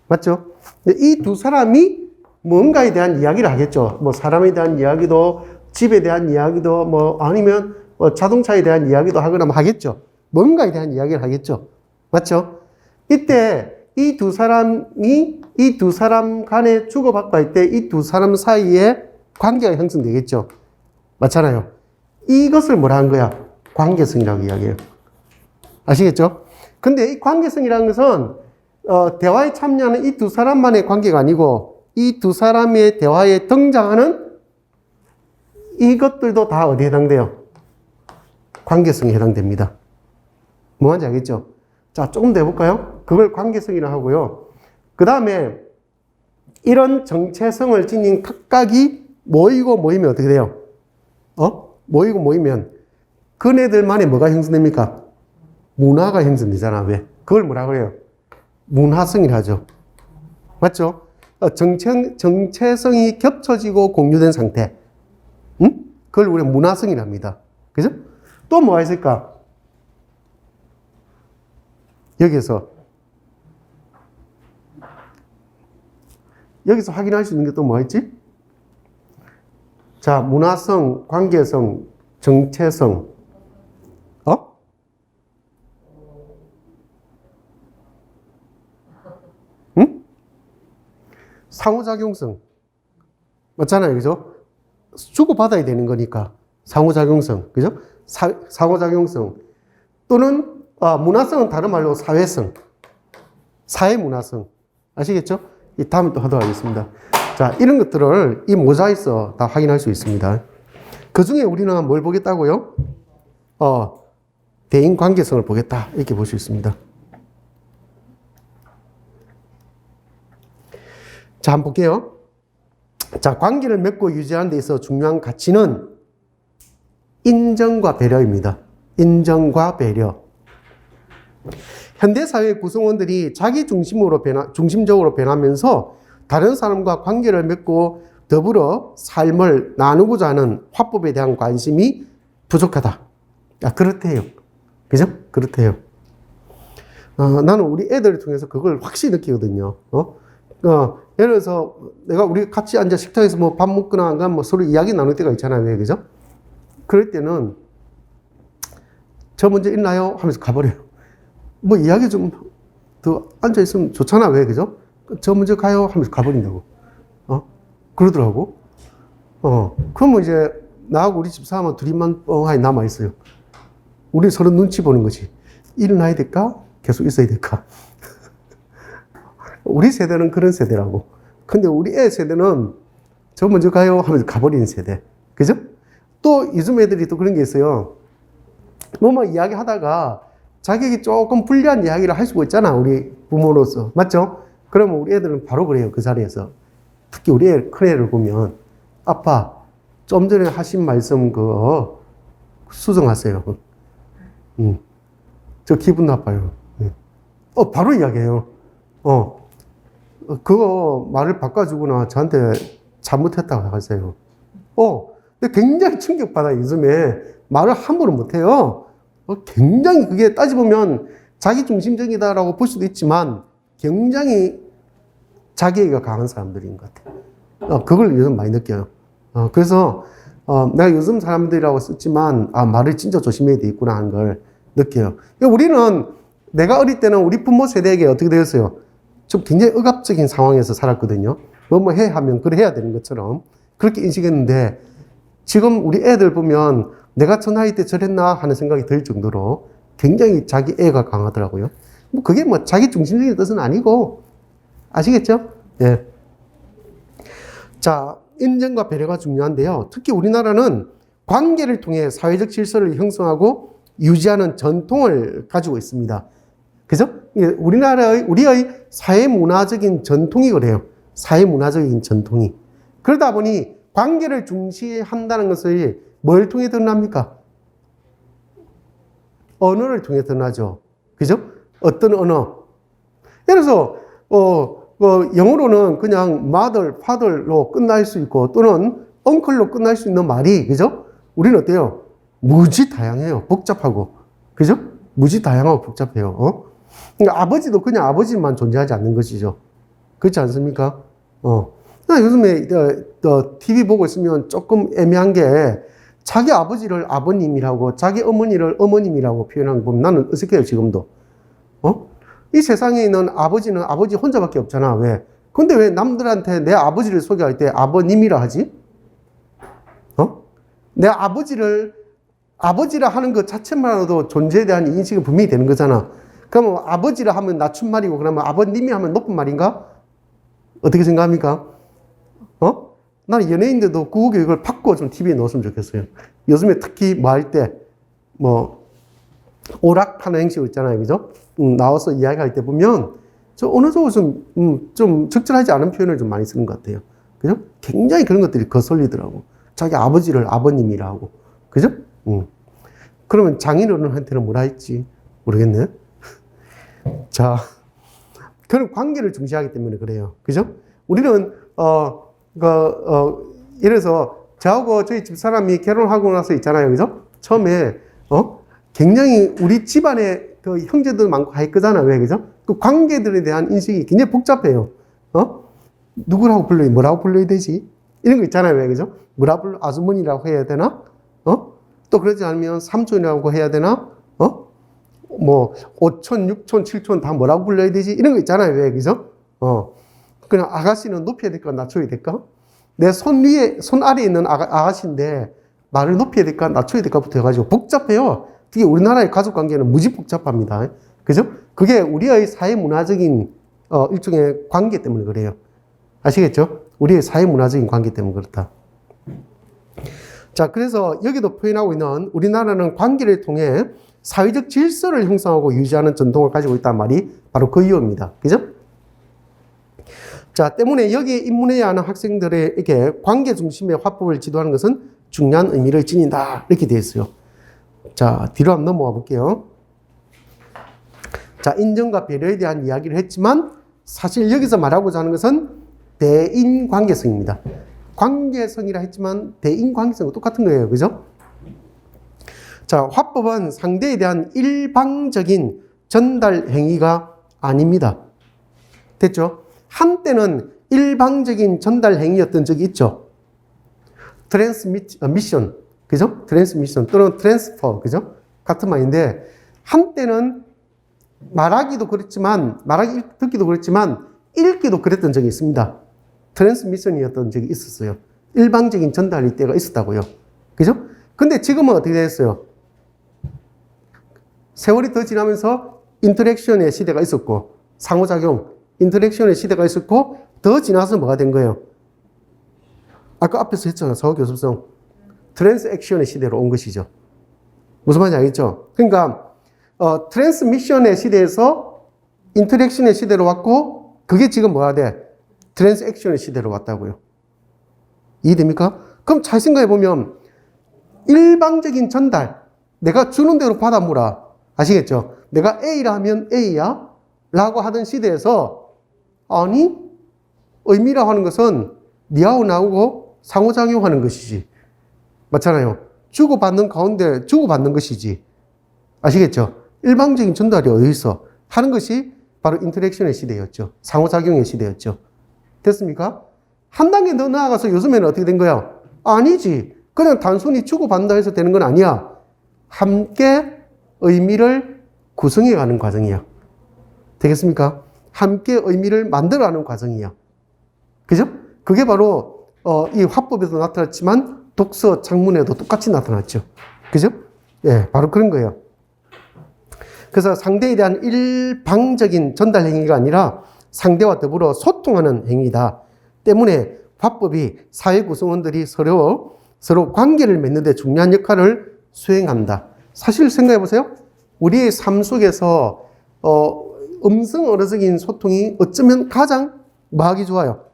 Speaker 1: 맞죠? 근데 이 두 사람이 뭔가에 대한 이야기를 하겠죠. 뭐 사람에 대한 이야기도, 집에 대한 이야기도, 뭐 아니면 자동차에 대한 이야기도 하거나 하겠죠. 뭔가에 대한 이야기를 하겠죠. 맞죠? 이때 이 두 사람 간에 주고받고 할 때 이 두 사람 사이에 관계가 형성되겠죠. 맞잖아요. 이것을 뭐라 한 거야? 관계성이라고 이야기해요. 아시겠죠? 근데 이 관계성이라는 것은 대화에 참여하는 이 두 사람만의 관계가 아니고 이 두 사람의 대화에 등장하는 이것들도 다 어디에 해당돼요? 관계성에 해당됩니다. 뭐 하는지 알겠죠? 자, 조금 더 해볼까요? 그걸 관계성이라고 하고요. 그 다음에 이런 정체성을 지닌 각각이 모이고 모이면 어떻게 돼요? 모이고 모이면 그네들만의 뭐가 형성됩니까? 문화가 형성되잖아. 왜? 그걸 뭐라 그래요? 문화성이라 하죠. 맞죠? 정체성이 겹쳐지고 공유된 상태. 그걸 우리가 문화성이랍니다. 그죠? 또 뭐가 있을까? 여기서 확인할 수 있는 게 또 뭐가 있지? 자, 문화성, 관계성, 정체성, 상호작용성. 맞잖아요. 그죠? 주고받아야 되는 거니까. 상호작용성. 그죠? 상호작용성. 또는, 문화성은 다른 말로 사회성. 사회문화성. 아시겠죠? 다음에 또 하도록 하겠습니다. 자, 이런 것들을 이 모자에서 다 확인할 수 있습니다. 그 중에 우리는 뭘 보겠다고요? 대인 관계성을 보겠다. 이렇게 볼 수 있습니다. 자, 한번 볼게요. 자, 관계를 맺고 유지하는 데 있어 중요한 가치는 인정과 배려입니다. 인정과 배려. 현대사회 구성원들이 자기 중심적으로 변하면서 다른 사람과 관계를 맺고 더불어 삶을 나누고자 하는 화법에 대한 관심이 부족하다. 그렇대요. 그죠? 그렇대요. 나는 우리 애들을 통해서 그걸 확실히 느끼거든요. 예를 들어서 우리 같이 앉아 식탁에서 뭐 밥 먹거나 뭐 서로 이야기 나눌 때가 있잖아요. 그죠? 그럴 때는 저 먼저 있나요? 하면서 가버려요. 뭐 이야기 좀 더 앉아있으면 좋잖아. 왜, 그죠? 저 먼저 가요 하면서 가버린다고. 그러더라고. 그러면 이제 나하고 우리 집사람은 둘이만 뻥하니 남아있어요. 우리 서로 눈치 보는 거지. 일어나야 될까? 계속 있어야 될까? 우리 세대는 그런 세대라고. 근데 우리 애 세대는 저 먼저 가요 하면서 가버리는 세대. 그죠? 또 요즘 애들이 또 그런 게 있어요. 뭐뭐 이야기 하다가 자기에게 조금 불리한 이야기를 할 수가 있잖아. 우리 부모로서. 맞죠? 그러면 우리 애들은 바로 그래요. 그 자리에서. 특히 우리 큰애를 보면 아빠 좀 전에 하신 말씀 수정하세요. 저 기분 나빠요. 바로 이야기해요. 그거 말을 바꿔주거나 저한테 잘못했다고 하세요. 근데 굉장히 충격받아요. 요즘에 말을 함부로 못해요. 굉장히 그게 따져보면 자기중심적이다라고 볼 수도 있지만 굉장히 자기애가 강한 사람들인 것 같아요. 그걸 요즘 많이 느껴요. 그래서 내가 요즘 사람들이라고 썼지만 말을 진짜 조심해야 되겠구나 하는 걸 느껴요. 우리는 내가 어릴 때는 우리 부모 세대에게 어떻게 되었어요? 좀 굉장히 억압적인 상황에서 살았거든요. 뭐 해 하면 그래 해야 되는 것처럼 그렇게 인식했는데 지금 우리 애들 보면 내가 저 나이 때 저랬나 하는 생각이 들 정도로 굉장히 자기 애가 강하더라고요. 그게 자기 중심적인 뜻은 아니고 아시겠죠? 예. 자, 인정과 배려가 중요한데요. 특히 우리나라는 관계를 통해 사회적 질서를 형성하고 유지하는 전통을 가지고 있습니다. 그죠? 우리의 사회문화적인 전통이 그래요. 사회문화적인 전통이. 그러다 보니 관계를 중시한다는 것을 뭘 통해 드러납니까? 언어를 통해 드러나죠. 그죠? 어떤 언어? 예를 들어서, 영어로는 그냥 mother, father로 끝날 수 있고 또는 uncle로 끝날 수 있는 말이, 그죠? 우리는 어때요? 무지 다양해요. 복잡하고. 그죠? 무지 다양하고 복잡해요. 그러니까 아버지도 그냥 아버지만 존재하지 않는 것이죠. 그렇지 않습니까? 요즘에 TV 보고 있으면 조금 애매한 게 자기 아버지를 아버님이라고 자기 어머니를 어머님이라고 표현한 거 보면 나는 어색해요, 지금도. 이 세상에 있는 아버지는 아버지 혼자밖에 없잖아. 왜? 근데 왜 남들한테 내 아버지를 소개할 때 아버님이라 하지? 내 아버지라 하는 것 자체만으로도 존재에 대한 인식이 분명히 되는 거잖아. 그러면 아버지라 하면 낮춘말이고 그러면 아버님이 하면 높은 말인가? 어떻게 생각합니까? 나는 연예인들도 구호교육을 바꿔 좀 TV에 넣었으면 좋겠어요. 요즘에 특히 뭐 할 때, 오락하는 행식 있잖아요. 그죠? 나와서 이야기할 때 보면, 어느 정도 좀 적절하지 않은 표현을 좀 많이 쓰는 것 같아요. 그죠? 굉장히 그런 것들이 거슬리더라고. 자기 아버지를 아버님이라 하고. 그죠? 그러면 장인어른한테는 뭐라 했지? 모르겠네. 자, 그런 관계를 중시하기 때문에 그래요. 그죠? 우리는, 예를 들어서, 저하고 저희 집사람이 결혼하고 나서 있잖아요. 그죠? 처음에, 굉장히 우리 집안에 그 형제들 많고 할 거잖아. 왜? 그죠? 그 관계들에 대한 인식이 굉장히 복잡해요. 누구라고 불러야, 뭐라고 불러야 되지? 이런 거 있잖아요. 왜? 그죠? 뭐라고 불러, 아주머니라고 해야 되나? 또 그러지 않으면 삼촌이라고 해야 되나? 뭐, 5촌, 6촌, 7촌 다 뭐라고 불러야 되지? 이런 거 있잖아요. 왜? 그죠? 그냥 아가씨는 높여야 될까? 낮춰야 될까? 내 손 아래에 있는 아가씨인데 말을 높여야 될까? 낮춰야 될까?부터 해가지고 복잡해요. 특히 우리나라의 가족 관계는 무지 복잡합니다. 그죠? 그게 우리의 사회문화적인, 일종의 관계 때문에 그래요. 아시겠죠? 우리의 사회문화적인 관계 때문에 그렇다. 자, 그래서 여기도 표현하고 있는 우리나라는 관계를 통해 사회적 질서를 형성하고 유지하는 전통을 가지고 있다는 말이 바로 그 이유입니다. 그죠? 자, 때문에 여기에 입문해야 하는 학생들에게 관계 중심의 화법을 지도하는 것은 중요한 의미를 지닌다. 이렇게 되어 있어요. 자, 뒤로 한번 넘어가 볼게요. 자, 인정과 배려에 대한 이야기를 했지만 사실 여기서 말하고자 하는 것은 대인관계성입니다. 관계성이라 했지만 대인관계성은 똑같은 거예요. 그죠? 자, 화법은 상대에 대한 일방적인 전달 행위가 아닙니다. 됐죠? 한때는 일방적인 전달 행위였던 적이 있죠. 트랜스미션, 그죠? 트랜스미션 또는 트랜스퍼, 그죠? 같은 말인데 한때는 말하기 듣기도 그렇지만 읽기도 그랬던 적이 있습니다. 트랜스미션이었던 적이 있었어요. 일방적인 전달일 때가 있었다고요. 그죠? 근데 지금은 어떻게 됐어요? 세월이 더 지나면서 인터랙션의 시대가 있었고, 상호작용, 인터랙션의 시대가 있었고, 더 지나서 뭐가 된 거예요? 아까 앞에서 했잖아요. 사후교섭성. 트랜스액션의 시대로 온 것이죠. 무슨 말인지 알겠죠? 그러니까, 트랜스미션의 시대에서 인터랙션의 시대로 왔고, 그게 지금 뭐가 돼? 트랜스액션의 시대로 왔다고요. 이해됩니까? 그럼 잘 생각해보면, 일방적인 전달, 내가 주는 대로 받아 물어. 아시겠죠? 내가 A라 하면 A야? 라고 하던 시대에서, 아니, 의미라 하는 것은 니하고 나하고 상호작용하는 것이지. 맞잖아요. 주고받는 가운데 주고받는 것이지. 아시겠죠? 일방적인 전달이 어디서 하는 것이 바로 인터랙션의 시대였죠. 상호작용의 시대였죠. 됐습니까? 한 단계 더 나아가서 요즘에는 어떻게 된 거야? 아니지. 그냥 단순히 주고받는다 해서 되는 건 아니야. 함께 의미를 구성해가는 과정이야. 되겠습니까? 함께 의미를 만들어가는 과정이야. 그죠? 그게 바로 이 화법에도 나타났지만 독서 작문에도 똑같이 나타났죠. 그죠? 예, 바로 그런 거예요. 그래서 상대에 대한 일방적인 전달 행위가 아니라 상대와 더불어 소통하는 행위다. 때문에 화법이 사회 구성원들이 서로 관계를 맺는 데 중요한 역할을 수행한다. 사실 생각해 보세요. 우리의 삶 속에서 음성 언어적인 소통이 어쩌면 가장 뭐하기 좋아요?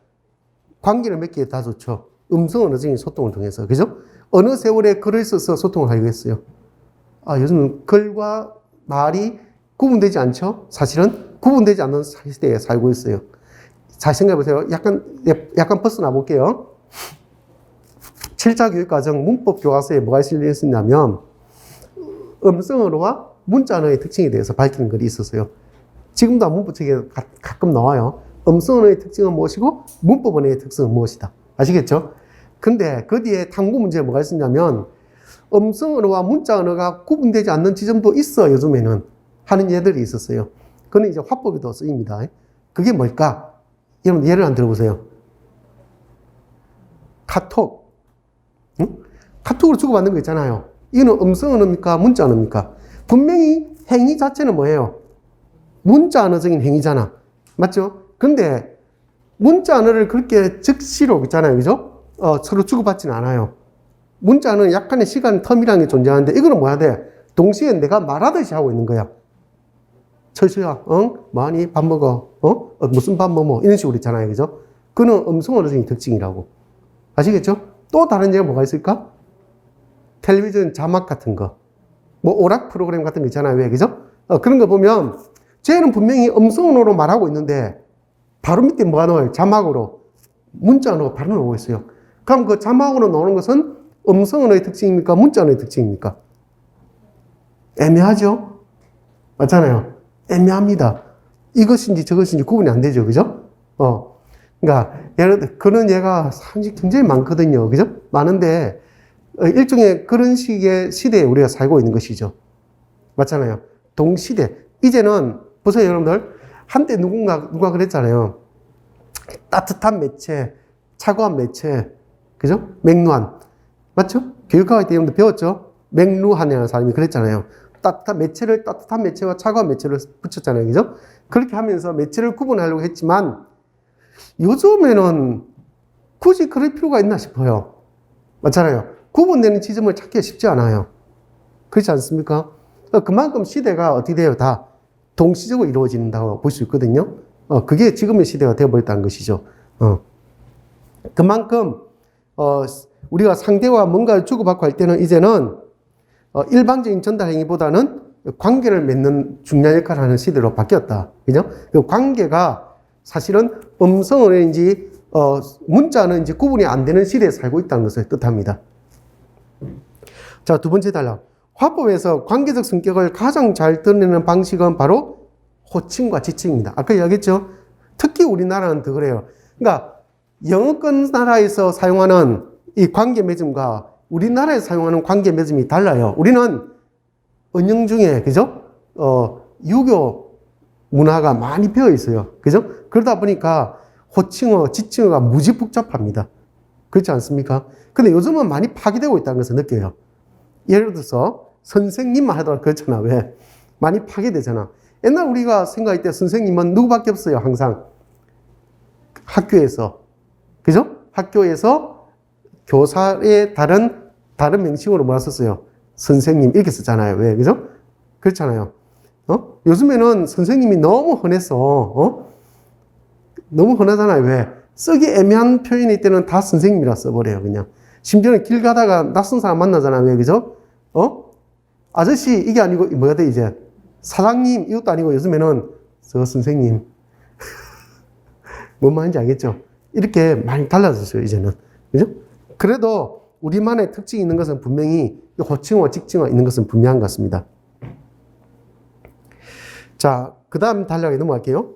Speaker 1: 관계를 맺기에 다 좋죠. 음성 언어적인 소통을 통해서. 그죠? 어느 세월에 글을 써서 소통을 하려고 했어요. 요즘 글과 말이 구분되지 않죠? 사실은 구분되지 않는 시대에 살고 있어요. 잘 생각해 보세요. 약간 벗어나 볼게요. 7차 교육과정 문법 교과서에 뭐가 실려 있었냐면 음성 언어와 문자 언어의 특징에 대해서 밝히는 글이 있었어요. 지금도 문법책에 가끔 나와요. 음성 언어의 특징은 무엇이고 문법 언어의 특징은 무엇이다. 아시겠죠? 근데 그 뒤에 탐구 문제에 뭐가 있었냐면 음성 언어와 문자 언어가 구분되지 않는 지점도 있어 요즘에는 하는 예들이 있었어요. 그건 이제 화법에도 쓰입니다. 그게 뭘까? 여러분 예를 안 들어보세요. 카톡. 응? 카톡으로 주고받는 거 있잖아요. 이거는 음성 언어입니까? 문자 언어입니까? 분명히 행위 자체는 뭐예요? 문자 언어적인 행위잖아. 맞죠? 근데 문자 언어를 그렇게 즉시로 있잖아요. 그죠? 서로 주고받지는 않아요. 문자는 약간의 시간 텀이라는 게 존재하는데 이거는 뭐야 돼? 동시에 내가 말하듯이 하고 있는 거야. 철수야, 많이 밥 먹어. 무슨 밥 먹어? 이런 식으로 있잖아요. 그죠? 그는 음성 언어적인 특징이라고. 아시겠죠? 또 다른 예가 뭐가 있을까? 텔레비전 자막 같은 거. 뭐 오락 프로그램 같은 거 있잖아요. 왜? 그죠? 그런 거 보면 쟤는 분명히 음성 언어로 말하고 있는데 바로 밑에 뭐가 나와요? 자막으로. 문자 언어가 바로 나오고 있어요. 그럼 그 자막으로 나오는 것은 음성 언어의 특징입니까? 문자 언어의 특징입니까? 애매하죠? 맞잖아요. 애매합니다. 이것인지 저것인지 구분이 안 되죠. 그죠? 그러니까, 그런 예가 사실 굉장히 많거든요. 그죠? 많은데, 일종의 그런 식의 시대에 우리가 살고 있는 것이죠. 맞잖아요. 동시대. 이제는, 보세요, 여러분들. 한때 누가 그랬잖아요. 따뜻한 매체, 차가운 매체, 그죠? 맥루한. 맞죠? 교육학할 때 여러분들 배웠죠? 맥루한이라는 사람이 그랬잖아요. 매체를 따뜻한 매체와 차가운 매체를 붙였잖아요. 그죠? 그렇게 하면서 매체를 구분하려고 했지만 요즘에는 굳이 그럴 필요가 있나 싶어요. 맞잖아요. 구분되는 지점을 찾기가 쉽지 않아요. 그렇지 않습니까? 그만큼 시대가 어떻게 돼요? 다 동시적으로 이루어진다고 볼 수 있거든요. 그게 지금의 시대가 되어버렸다는 것이죠. 그만큼 우리가 상대와 뭔가를 주고받고 할 때는 이제는 일방적인 전달 행위보다는 관계를 맺는 중요한 역할을 하는 시대로 바뀌었다. 그죠? 그 관계가 사실은 음성 언어인지 문자 언어인지 구분이 안 되는 시대에 살고 있다는 것을 뜻합니다. 자, 두 번째 단락. 화법에서 관계적 성격을 가장 잘 드러내는 방식은 바로 호칭과 지칭입니다. 아까 이야기했죠? 특히 우리나라는 더 그래요. 그러니까 영어권 나라에서 사용하는 이 관계 맺음과 우리나라에서 사용하는 관계 맺음이 달라요. 우리는 은영 중에, 그죠? 유교 문화가 많이 배어 있어요. 그죠? 그러다 보니까 호칭어, 지칭어가 무지 복잡합니다. 그렇지 않습니까? 근데 요즘은 많이 파괴되고 있다는 것을 느껴요. 예를 들어서 선생님만 하더라도 그렇잖아. 왜? 많이 파괴되잖아. 옛날 우리가 생각할 때 선생님은 누구밖에 없어요. 항상 학교에서. 그죠? 학교에서 교사의 다른 명칭으로 뭐라 썼어요? 선생님 이렇게 썼잖아요. 왜? 그죠? 그렇잖아요. 요즘에는 선생님이 너무 흔해서 너무 흔하잖아요. 왜? 쓰기 애매한 표현일 때는 다 선생님이라 써버려요. 그냥. 심지어는 길 가다가 낯선 사람 만나잖아요. 왜? 그죠? 아저씨 이게 아니고 뭐가 돼 이제 사장님 이것도 아니고 요즘에는 저 선생님 뭔 말인지 알겠죠? 이렇게 많이 달라졌어요. 이제는. 그죠? 그래도 우리만의 특징이 있는 것은 분명히 호칭어, 직칭어 있는 것은 분명한 것 같습니다. 자, 그 다음 단락에 넘어갈게요.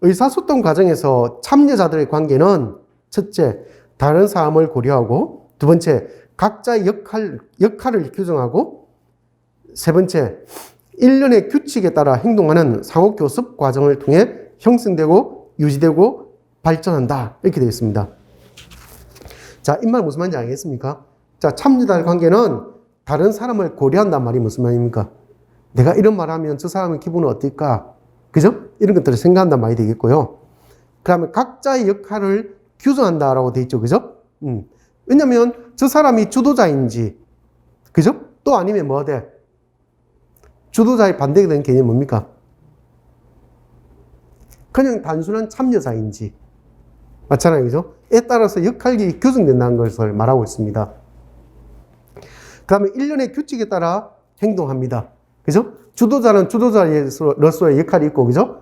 Speaker 1: 의사소통 과정에서 참여자들의 관계는 첫째, 다른 사람을 고려하고 두 번째, 각자의 역할을 규정하고 세 번째, 일련의 규칙에 따라 행동하는 상호교섭 과정을 통해 형성되고 유지되고 발전한다. 이렇게 되어 있습니다. 자, 이 말 무슨 말인지 알겠습니까? 자, 참여자의 관계는 다른 사람을 고려한단 말이 무슨 말입니까? 내가 이런 말 하면 저 사람의 기분은 어떨까? 그죠? 이런 것들을 생각한단 말이 되겠고요. 그 다음에 각자의 역할을 규정한다라고 되어 있죠. 그죠? 왜냐면 저 사람이 주도자인지, 그죠? 또 아니면 뭐가 돼? 주도자의 반대가 되는 개념이 뭡니까? 그냥 단순한 참여자인지. 맞잖아요. 그죠? 에 따라서 역할이 규정된다는 것을 말하고 있습니다. 그 다음에 일련의 규칙에 따라 행동합니다. 그죠? 주도자는 주도자로서의 역할이 있고, 그죠?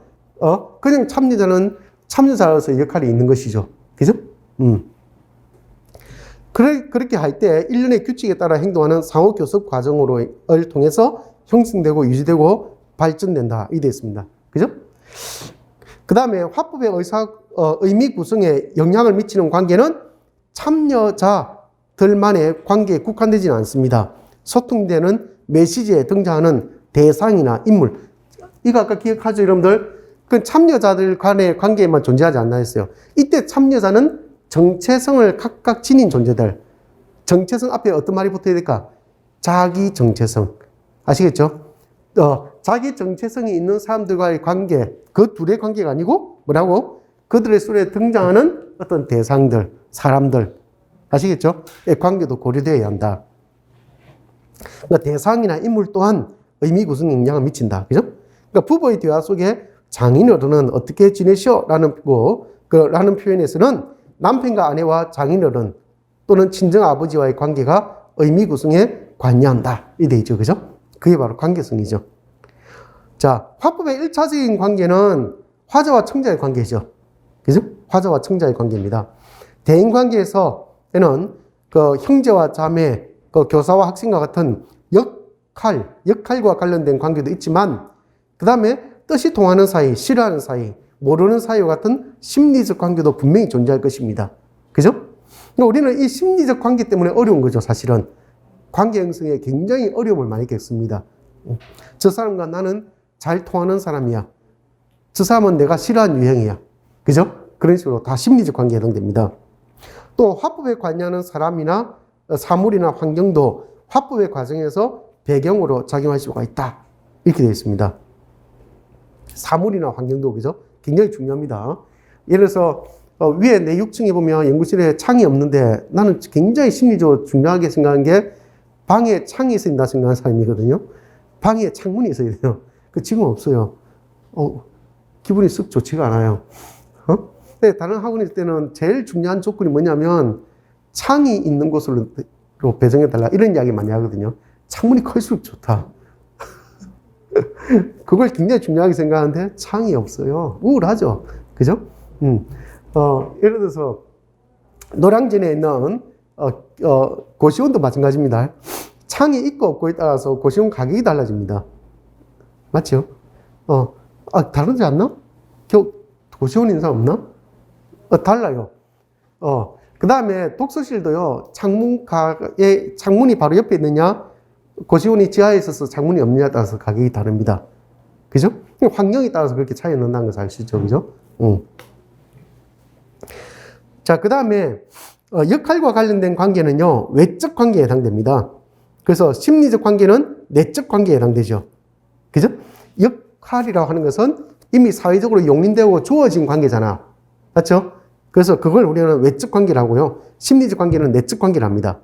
Speaker 1: 그냥 참여자는 참여자로서의 역할이 있는 것이죠. 그죠? 그렇게 할 때 일련의 규칙에 따라 행동하는 상호교섭 과정을 통해서 형성되고 유지되고 발전된다. 이 되어 있습니다. 그죠? 그 다음에 화법의 의미 구성에 영향을 미치는 관계는 참여자들만의 관계에 국한되지는 않습니다. 소통되는 메시지에 등장하는 대상이나 인물. 이거 아까 기억하죠, 여러분들? 그 참여자들 간의 관계에만 존재하지 않나 했어요. 이때 참여자는 정체성을 각각 지닌 존재들. 정체성 앞에 어떤 말이 붙어야 될까? 자기 정체성. 아시겠죠? 자기 정체성이 있는 사람들과의 관계, 그 둘의 관계가 아니고 뭐라고? 그들의 속에 등장하는 어떤 대상들, 사람들. 아시겠죠? 관계도 고려되어야 한다. 그러니까 대상이나 인물 또한 의미 구성에 영향을 미친다. 그죠? 그러니까 부부의 대화 속에 장인어른은 어떻게 지내셔? 라는 표현에서는 남편과 아내와 장인어른 또는 친정아버지와의 관계가 의미 구성에 관여한다. 이 돼 있죠. 그죠? 그게 바로 관계성이죠. 자, 화법의 1차적인 관계는 화자와 청자의 관계죠. 그죠? 화자와 청자의 관계입니다. 대인 관계에서는 그 형제와 자매, 그 교사와 학생과 같은 역할과 관련된 관계도 있지만, 그 다음에 뜻이 통하는 사이, 싫어하는 사이, 모르는 사이와 같은 심리적 관계도 분명히 존재할 것입니다. 그죠? 우리는 이 심리적 관계 때문에 어려운 거죠, 사실은. 관계 형성에 굉장히 어려움을 많이 겪습니다. 저 사람과 나는 잘 통하는 사람이야. 저 사람은 내가 싫어하는 유형이야. 그죠? 그런 식으로 다 심리적 관계에 해당됩니다. 또 화법에 관여하는 사람이나 사물이나 환경도 화법의 과정에서 배경으로 작용할 수가 있다. 이렇게 되어 있습니다. 사물이나 환경도 그죠? 굉장히 중요합니다. 예를 들어서 위에 내 6층에 보면 연구실에 창이 없는데 나는 굉장히 심리적으로 중요하게 생각하는 게 방에 창이 있어야 된다 생각하는 사람이거든요. 방에 창문이 있어야 돼요. 그 지금 없어요. 기분이 썩 좋지가 않아요. 근데 다른 학원에 있을 때는 제일 중요한 조건이 뭐냐면 창이 있는 곳으로 배정해달라 이런 이야기 많이 하거든요. 창문이 클수록 좋다. 그걸 굉장히 중요하게 생각하는데 창이 없어요. 우울하죠. 그죠? 예를 들어서 노량진에 있는 고시원도 마찬가지입니다. 창이 있고 없고에 따라서 고시원 가격이 달라집니다. 맞죠? 다르지 않나? 고시원 있는 사람 없나? 달라요. 그 다음에 독서실도요, 창문이 바로 옆에 있느냐, 고시원이 지하에 있어서 창문이 없느냐에 따라서 가격이 다릅니다. 그죠? 환경에 따라서 그렇게 차이가 난다는 것을 알 수 있죠. 그죠? 자, 그 다음에 역할과 관련된 관계는요, 외적 관계에 해당됩니다. 그래서 심리적 관계는 내적 관계에 해당되죠. 그죠? 역할이라고 하는 것은 이미 사회적으로 용인되고 주어진 관계잖아. 맞죠? 그래서 그걸 우리는 외적 관계라고요. 심리적 관계는 내적 관계랍니다.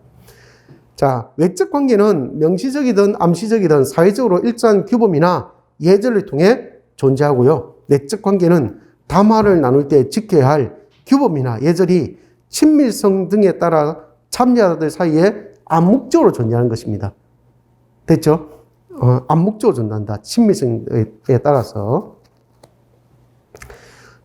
Speaker 1: 자, 외적 관계는 명시적이든 암시적이든 사회적으로 일정한 규범이나 예절을 통해 존재하고요. 내적 관계는 담화를 나눌 때 지켜야 할 규범이나 예절이 친밀성 등에 따라 참여자들 사이에 암묵적으로 존재하는 것입니다. 됐죠? 암묵적으로 존재한다. 친밀성에 따라서.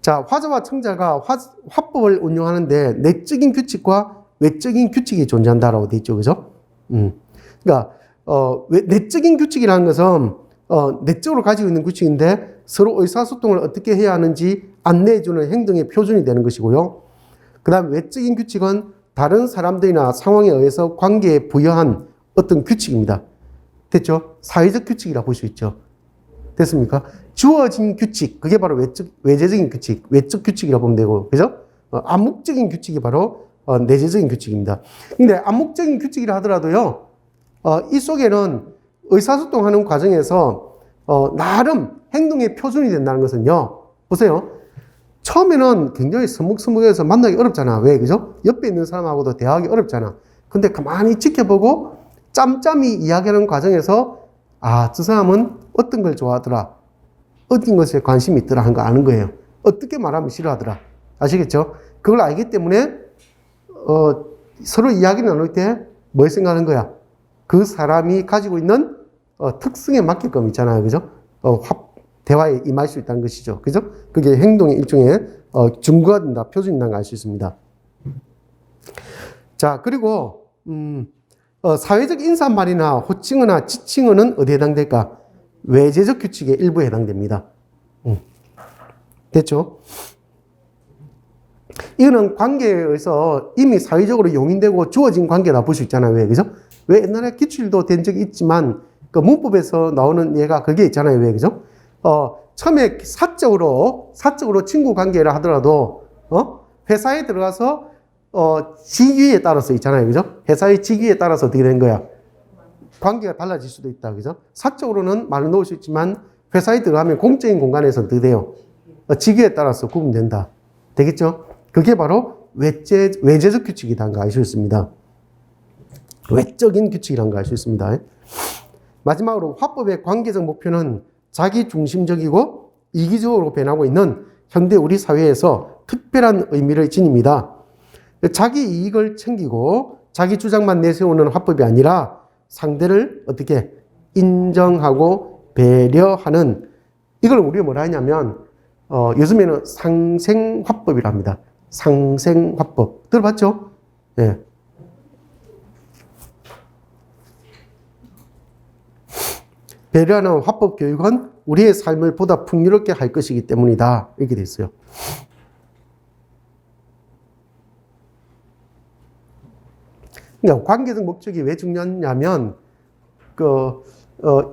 Speaker 1: 자, 화자와 청자가 화법을 운용하는데 내적인 규칙과 외적인 규칙이 존재한다라고 되어 있죠. 그죠? 그러니까, 내적인 규칙이라는 것은, 내적으로 가지고 있는 규칙인데 서로 의사소통을 어떻게 해야 하는지 안내해주는 행동의 표준이 되는 것이고요. 그 다음 외적인 규칙은 다른 사람들이나 상황에 의해서 관계에 부여한 어떤 규칙입니다. 됐죠? 사회적 규칙이라고 볼 수 있죠. 됐습니까? 주어진 규칙, 그게 바로 외제적인 규칙, 외적 규칙이라고 보면 되고, 그죠? 암묵적인 규칙이 바로 내재적인 규칙입니다. 근데 암묵적인 규칙이라 하더라도요, 이 속에는 의사소통하는 과정에서 나름 행동의 표준이 된다는 것은요, 보세요. 처음에는 굉장히 서먹서먹해서 만나기 어렵잖아. 왜? 그죠? 옆에 있는 사람하고도 대화하기 어렵잖아. 근데 가만히 지켜보고 짬짬이 이야기하는 과정에서 아, 저 사람은 어떤 걸 좋아하더라. 어떤 것에 관심이 있더라 하는 거 아는 거예요. 어떻게 말하면 싫어하더라. 아시겠죠? 그걸 알기 때문에 서로 이야기 나눌 때 뭘 생각하는 거야? 그 사람이 가지고 있는 특성에 맞게끔 있잖아요. 그죠? 대화에 임할 수 있다는 것이죠. 그죠? 그게 행동의 일종의 증거가 된다, 표준이 된다는 걸 알 수 있습니다. 자, 그리고 사회적 인사말이나 호칭어나 지칭어는 어디에 해당될까? 외제적 규칙의 일부에 해당됩니다. 됐죠? 이거는 관계에 의해서 이미 사회적으로 용인되고 주어진 관계다 볼 수 있잖아요. 왜? 그죠? 왜 옛날에 기출도 된 적이 있지만 그 문법에서 나오는 얘가 그게 있잖아요. 왜? 그죠? 처음에 사적으로 친구 관계라 하더라도, 회사에 들어가서, 직위에 따라서 있잖아요. 그죠? 회사의 직위에 따라서 어떻게 되는 거야? 관계가 달라질 수도 있다. 그죠? 사적으로는 말을 놓을 수 있지만, 회사에 들어가면 공적인 공간에서 어떻게 돼요? 직위에 따라서 구분된다. 되겠죠? 그게 바로 외제적 규칙이라는 거 알 수 있습니다. 외적인 규칙이라는 거 알 수 있습니다. 마지막으로 화법의 관계적 목표는 자기 중심적이고 이기적으로 변하고 있는 현대 우리 사회에서 특별한 의미를 지닙니다. 자기 이익을 챙기고 자기 주장만 내세우는 화법이 아니라 상대를 어떻게 인정하고 배려하는, 이걸 우리가 뭐라 하냐면 요즘에는 상생화법이라 합니다. 상생화법 들어봤죠? 예. 배려하는 화법 교육은 우리의 삶을 보다 풍요롭게 할 것이기 때문이다. 이렇게 돼 있어요. 그러니까 관계적 목적이 왜 중요하냐면,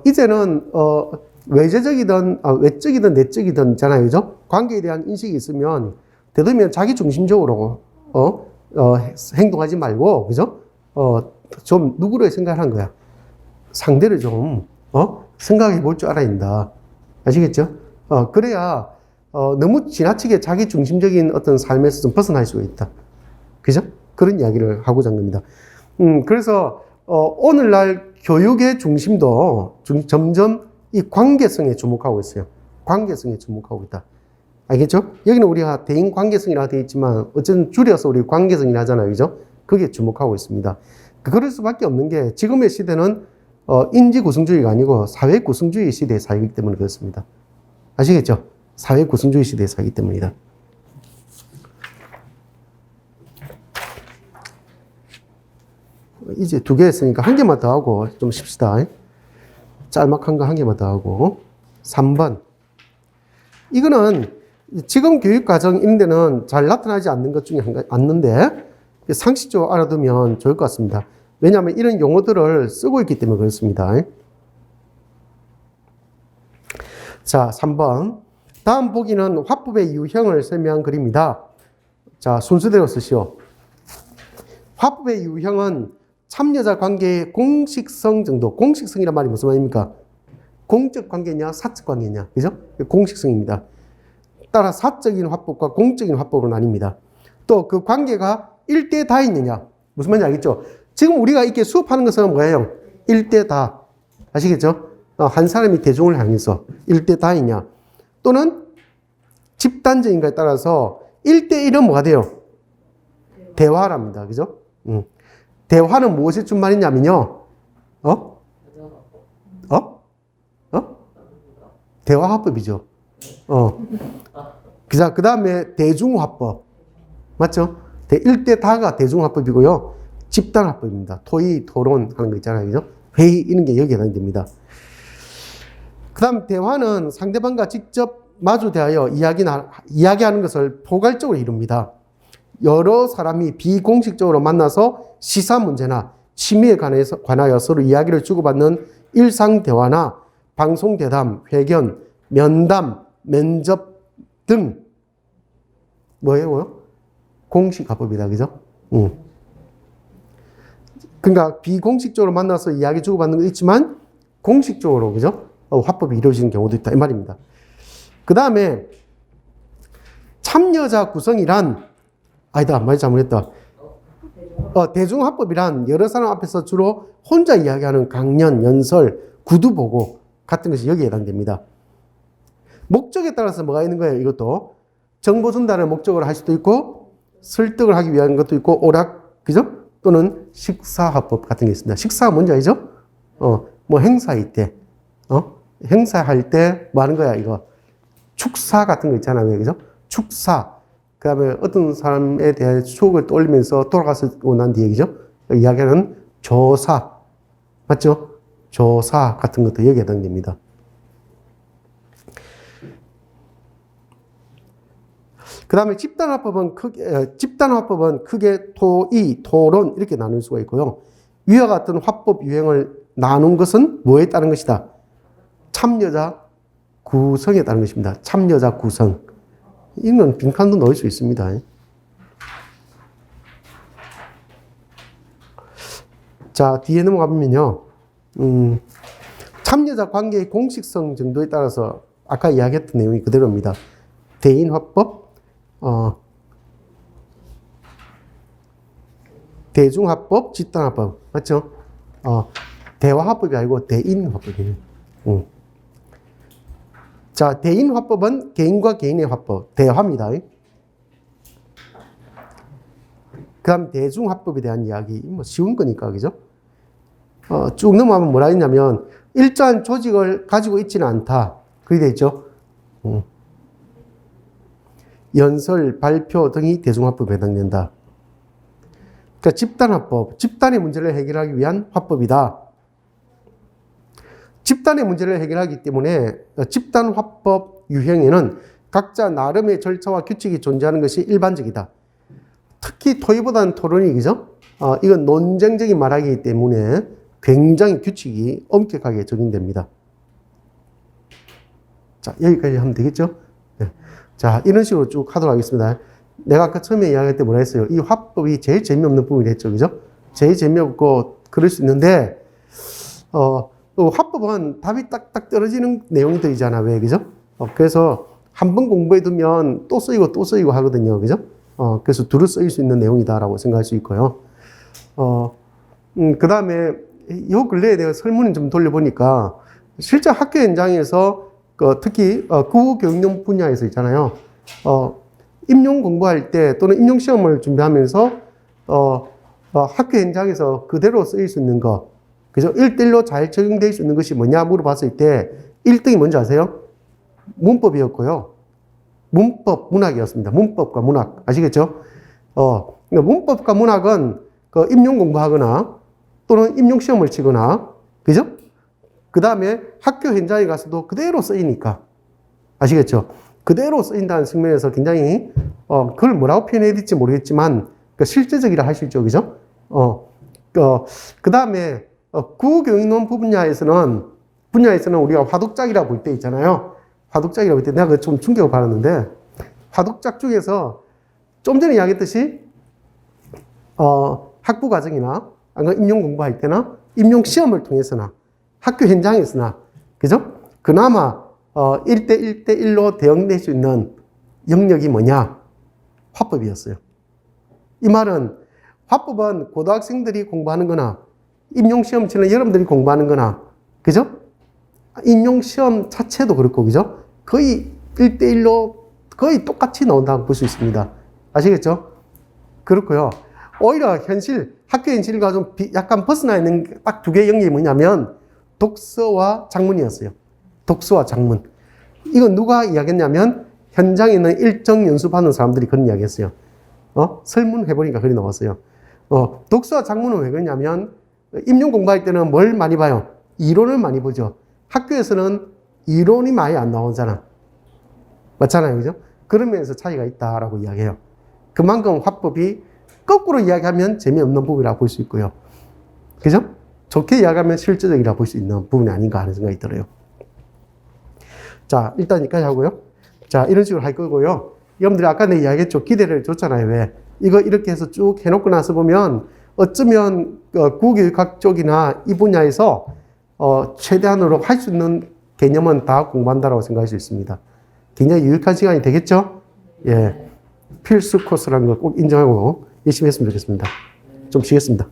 Speaker 1: 이제는, 외적이든 내적이든 있잖아요. 그죠? 관계에 대한 인식이 있으면, 되도록이면 자기 중심적으로, 행동하지 말고, 그죠? 좀 누구를 생각하는 거야. 상대를 좀, 생각해 볼 줄 알아야 된다. 아시겠죠? 그래야, 너무 지나치게 자기 중심적인 어떤 삶에서 좀 벗어날 수가 있다. 그죠? 그런 이야기를 하고자 한 겁니다. 그래서, 오늘날 교육의 중심도 점점 이 관계성에 주목하고 있어요. 관계성에 주목하고 있다. 알겠죠? 여기는 우리가 대인 관계성이라고 되어 있지만, 어쨌든 줄여서 우리 관계성이라 하잖아요. 그죠? 그게 주목하고 있습니다. 그럴 수밖에 없는 게 지금의 시대는 인지 구성주의가 아니고 사회 구성주의 시대에 살기 때문에 그렇습니다. 아시겠죠? 사회 구성주의 시대에 살기 때문이다. 이제 2개 했으니까 1개만 더 하고 좀 쉽시다. 짤막한 거 1개만 더 하고. 3번. 이거는 지금 교육과정 이런 데는 잘 나타나지 않는 것 중에 않는데 상식적으로 알아두면 좋을 것 같습니다. 왜냐하면 이런 용어들을 쓰고 있기 때문에 그렇습니다. 자, 3번. 다음 보기는 화법의 유형을 설명한 글입니다. 자, 순서대로 쓰시오. 화법의 유형은 참여자 관계의 공식성 정도. 공식성이란 말이 무슨 말입니까? 공적 관계냐, 사적 관계냐. 그죠? 공식성입니다. 따라 사적인 화법과 공적인 화법으로 나뉩니다. 또 그 관계가 일대다 있느냐. 무슨 말인지 알겠죠? 지금 우리가 이렇게 수업하는 것은 뭐예요? 일대다. 아시겠죠? 한 사람이 대중을 향해서 일대다이냐. 또는 집단적인가에 따라서 1대1은 뭐가 돼요? 대화랍니다. 그죠? 대화는 무엇이 준 말이냐면요. 대화화법이죠. 그 다음에 대중화법. 맞죠? 1대 다가 대중화법이고요. 집단화법입니다. 토의, 토론 하는 거 있잖아요. 그죠? 회의, 이런 게 여기에 해당됩니다. 그 다음 대화는 상대방과 직접 마주 대하여 이야기하는 것을 포괄적으로 이룹니다. 여러 사람이 비공식적으로 만나서 시사 문제나 취미에 관하여 서로 이야기를 주고받는 일상 대화나 방송 대담, 회견, 면담, 면접 등 뭐예요? 공식 화법이다. 그죠? 그러니까 비공식적으로 만나서 이야기 주고받는 거 있지만 공식적으로 그죠? 화법이 이루어지는 경우도 있다. 이 말입니다. 그 다음에 참여자 구성이란 아니다. 말이 잘못했다. 대중화법이란 여러 사람 앞에서 주로 혼자 이야기하는 강연, 연설, 구두보고 같은 것이 여기에 해당됩니다. 목적에 따라서 뭐가 있는 거예요? 이것도 정보 전달을 목적으로 할 수도 있고 설득을 하기 위한 것도 있고 오락, 그죠? 또는 식사화법 같은 게 있습니다. 식사가 뭔지 알죠? 뭐 행사일 때, 행사할 때 뭐 하는 거야, 이거? 축사 같은 거 있잖아요. 그죠? 축사. 그 다음에 어떤 사람에 대한 추억을 떠올리면서 돌아가서 난 뒤에, 그죠? 이야기하는 조사. 맞죠? 조사 같은 것도 여기에 해당됩니다. 그 다음에 집단화법은 크게 토의, 토론 이렇게 나눌 수가 있고요. 위와 같은 화법 유형을 나눈 것은 뭐에 따른 것이다? 참여자 구성에 따른 것입니다. 참여자 구성. 이건 빈칸도 넣을 수 있습니다. 자, 뒤에 넘어가면요. 참여자 관계의 공식성 정도에 따라서 아까 이야기했던 내용이 그대로입니다. 대인화법, 대중화법, 집단화법. 맞죠? 대화화법이 아니고 대인화법이에요. 자, 대인화법은 개인과 개인의 화법, 대화입니다. 그 다음 대중화법에 대한 이야기, 뭐 쉬운 거니까, 그죠? 쭉 넘어가면 뭐라 했냐면, 일정한 조직을 가지고 있지는 않다. 그게 돼 있죠? 연설, 발표 등이 대중화법에 해당된다. 그러니까 집단화법, 집단의 문제를 해결하기 위한 화법이다. 집단의 문제를 해결하기 때문에 집단화법 유형에는 각자 나름의 절차와 규칙이 존재하는 것이 일반적이다. 특히 토의보다는 토론이, 그죠? 이건 논쟁적인 말하기 때문에 굉장히 규칙이 엄격하게 적용됩니다. 자, 여기까지 하면 되겠죠? 네. 자, 이런 식으로 쭉 하도록 하겠습니다. 내가 아까 처음에 이야기할 때 뭐라 했어요? 이 화법이 제일 재미없는 부분이 됐죠. 그죠? 제일 재미없고 그럴 수 있는데, 화법은 답이 딱딱 떨어지는 내용들이잖아. 왜? 그죠? 그래서 한 번 공부해 두면 또 쓰이고 또 쓰이고 하거든요. 그죠? 그래서 두루 쓰일 수 있는 내용이다라고 생각할 수 있고요. 그 다음에 요 근래에 내가 설문을 좀 돌려보니까 실제 학교 현장에서 특히 구교육용 분야에서 있잖아요. 임용 공부할 때 또는 임용 시험을 준비하면서 학교 현장에서 그대로 쓰일 수 있는 거, 그죠? 1대1로 잘 적용될 수 있는 것이 뭐냐 물어봤을 때 1등이 뭔지 아세요? 문법이었고요. 문법, 문학이었습니다. 문법과 문학. 아시겠죠? 그러니까 문법과 문학은 임용 공부하거나 또는 임용 시험을 치거나, 그죠? 그 다음에 학교 현장에 가서도 그대로 쓰이니까. 아시겠죠? 그대로 쓰인다는 측면에서 굉장히, 그걸 뭐라고 표현해야 될지 모르겠지만, 실제적이라 할 수 있죠. 그죠? 그 다음에, 구교육론 분야에서는 우리가 화독작이라고 볼 때 있잖아요. 화독짝이라고 했더니 내가 좀 충격을 받았는데, 화독짝 중에서 좀 전에 이야기했듯이 학부 과정이나 임용 공부할 때나 임용 시험을 통해서나 학교 현장에서나, 그죠? 그나마 1대1대1로 대응될 수 있는 영역이 뭐냐? 화법이었어요. 이 말은 화법은 고등학생들이 공부하는 거나 임용시험 치는 여러분들이 공부하는 거나, 그죠? 임용시험 자체도 그렇고, 그죠? 거의 1대1로 거의 똑같이 나온다고 볼 수 있습니다. 아시겠죠? 그렇고요. 오히려 학교 현실과 좀 약간 벗어나 있는 딱 두 개의 영역이 뭐냐면 독서와 작문이었어요. 독서와 작문. 이건 누가 이야기했냐면 현장에 있는 일정 연수받는 사람들이 그런 이야기 했어요. 설문해보니까 그리 나왔어요. 독서와 작문은 왜 그러냐면 임용 공부할 때는 뭘 많이 봐요? 이론을 많이 보죠. 학교에서는 이론이 많이 안 나오잖아. 맞잖아요. 그죠? 그런 면에서 차이가 있다라고 이야기해요. 그만큼 화법이 거꾸로 이야기하면 재미없는 부분이라고 볼 수 있고요. 그죠? 좋게 이야기하면 실제적이라고 볼 수 있는 부분이 아닌가 하는 생각이 들어요. 자, 일단 여기까지 하고요. 자, 이런 식으로 할 거고요. 여러분들이 아까 내가 이야기했죠. 기대를 줬잖아요. 왜? 이거 이렇게 해서 쭉 해놓고 나서 보면 어쩌면 국유학 쪽이나 이 분야에서 최대한으로 할 수 있는 개념은 다 공부한다라고 생각할 수 있습니다. 굉장히 유익한 시간이 되겠죠? 예. 필수 코스라는 걸 꼭 인정하고 열심히 했으면 좋겠습니다. 좀 쉬겠습니다.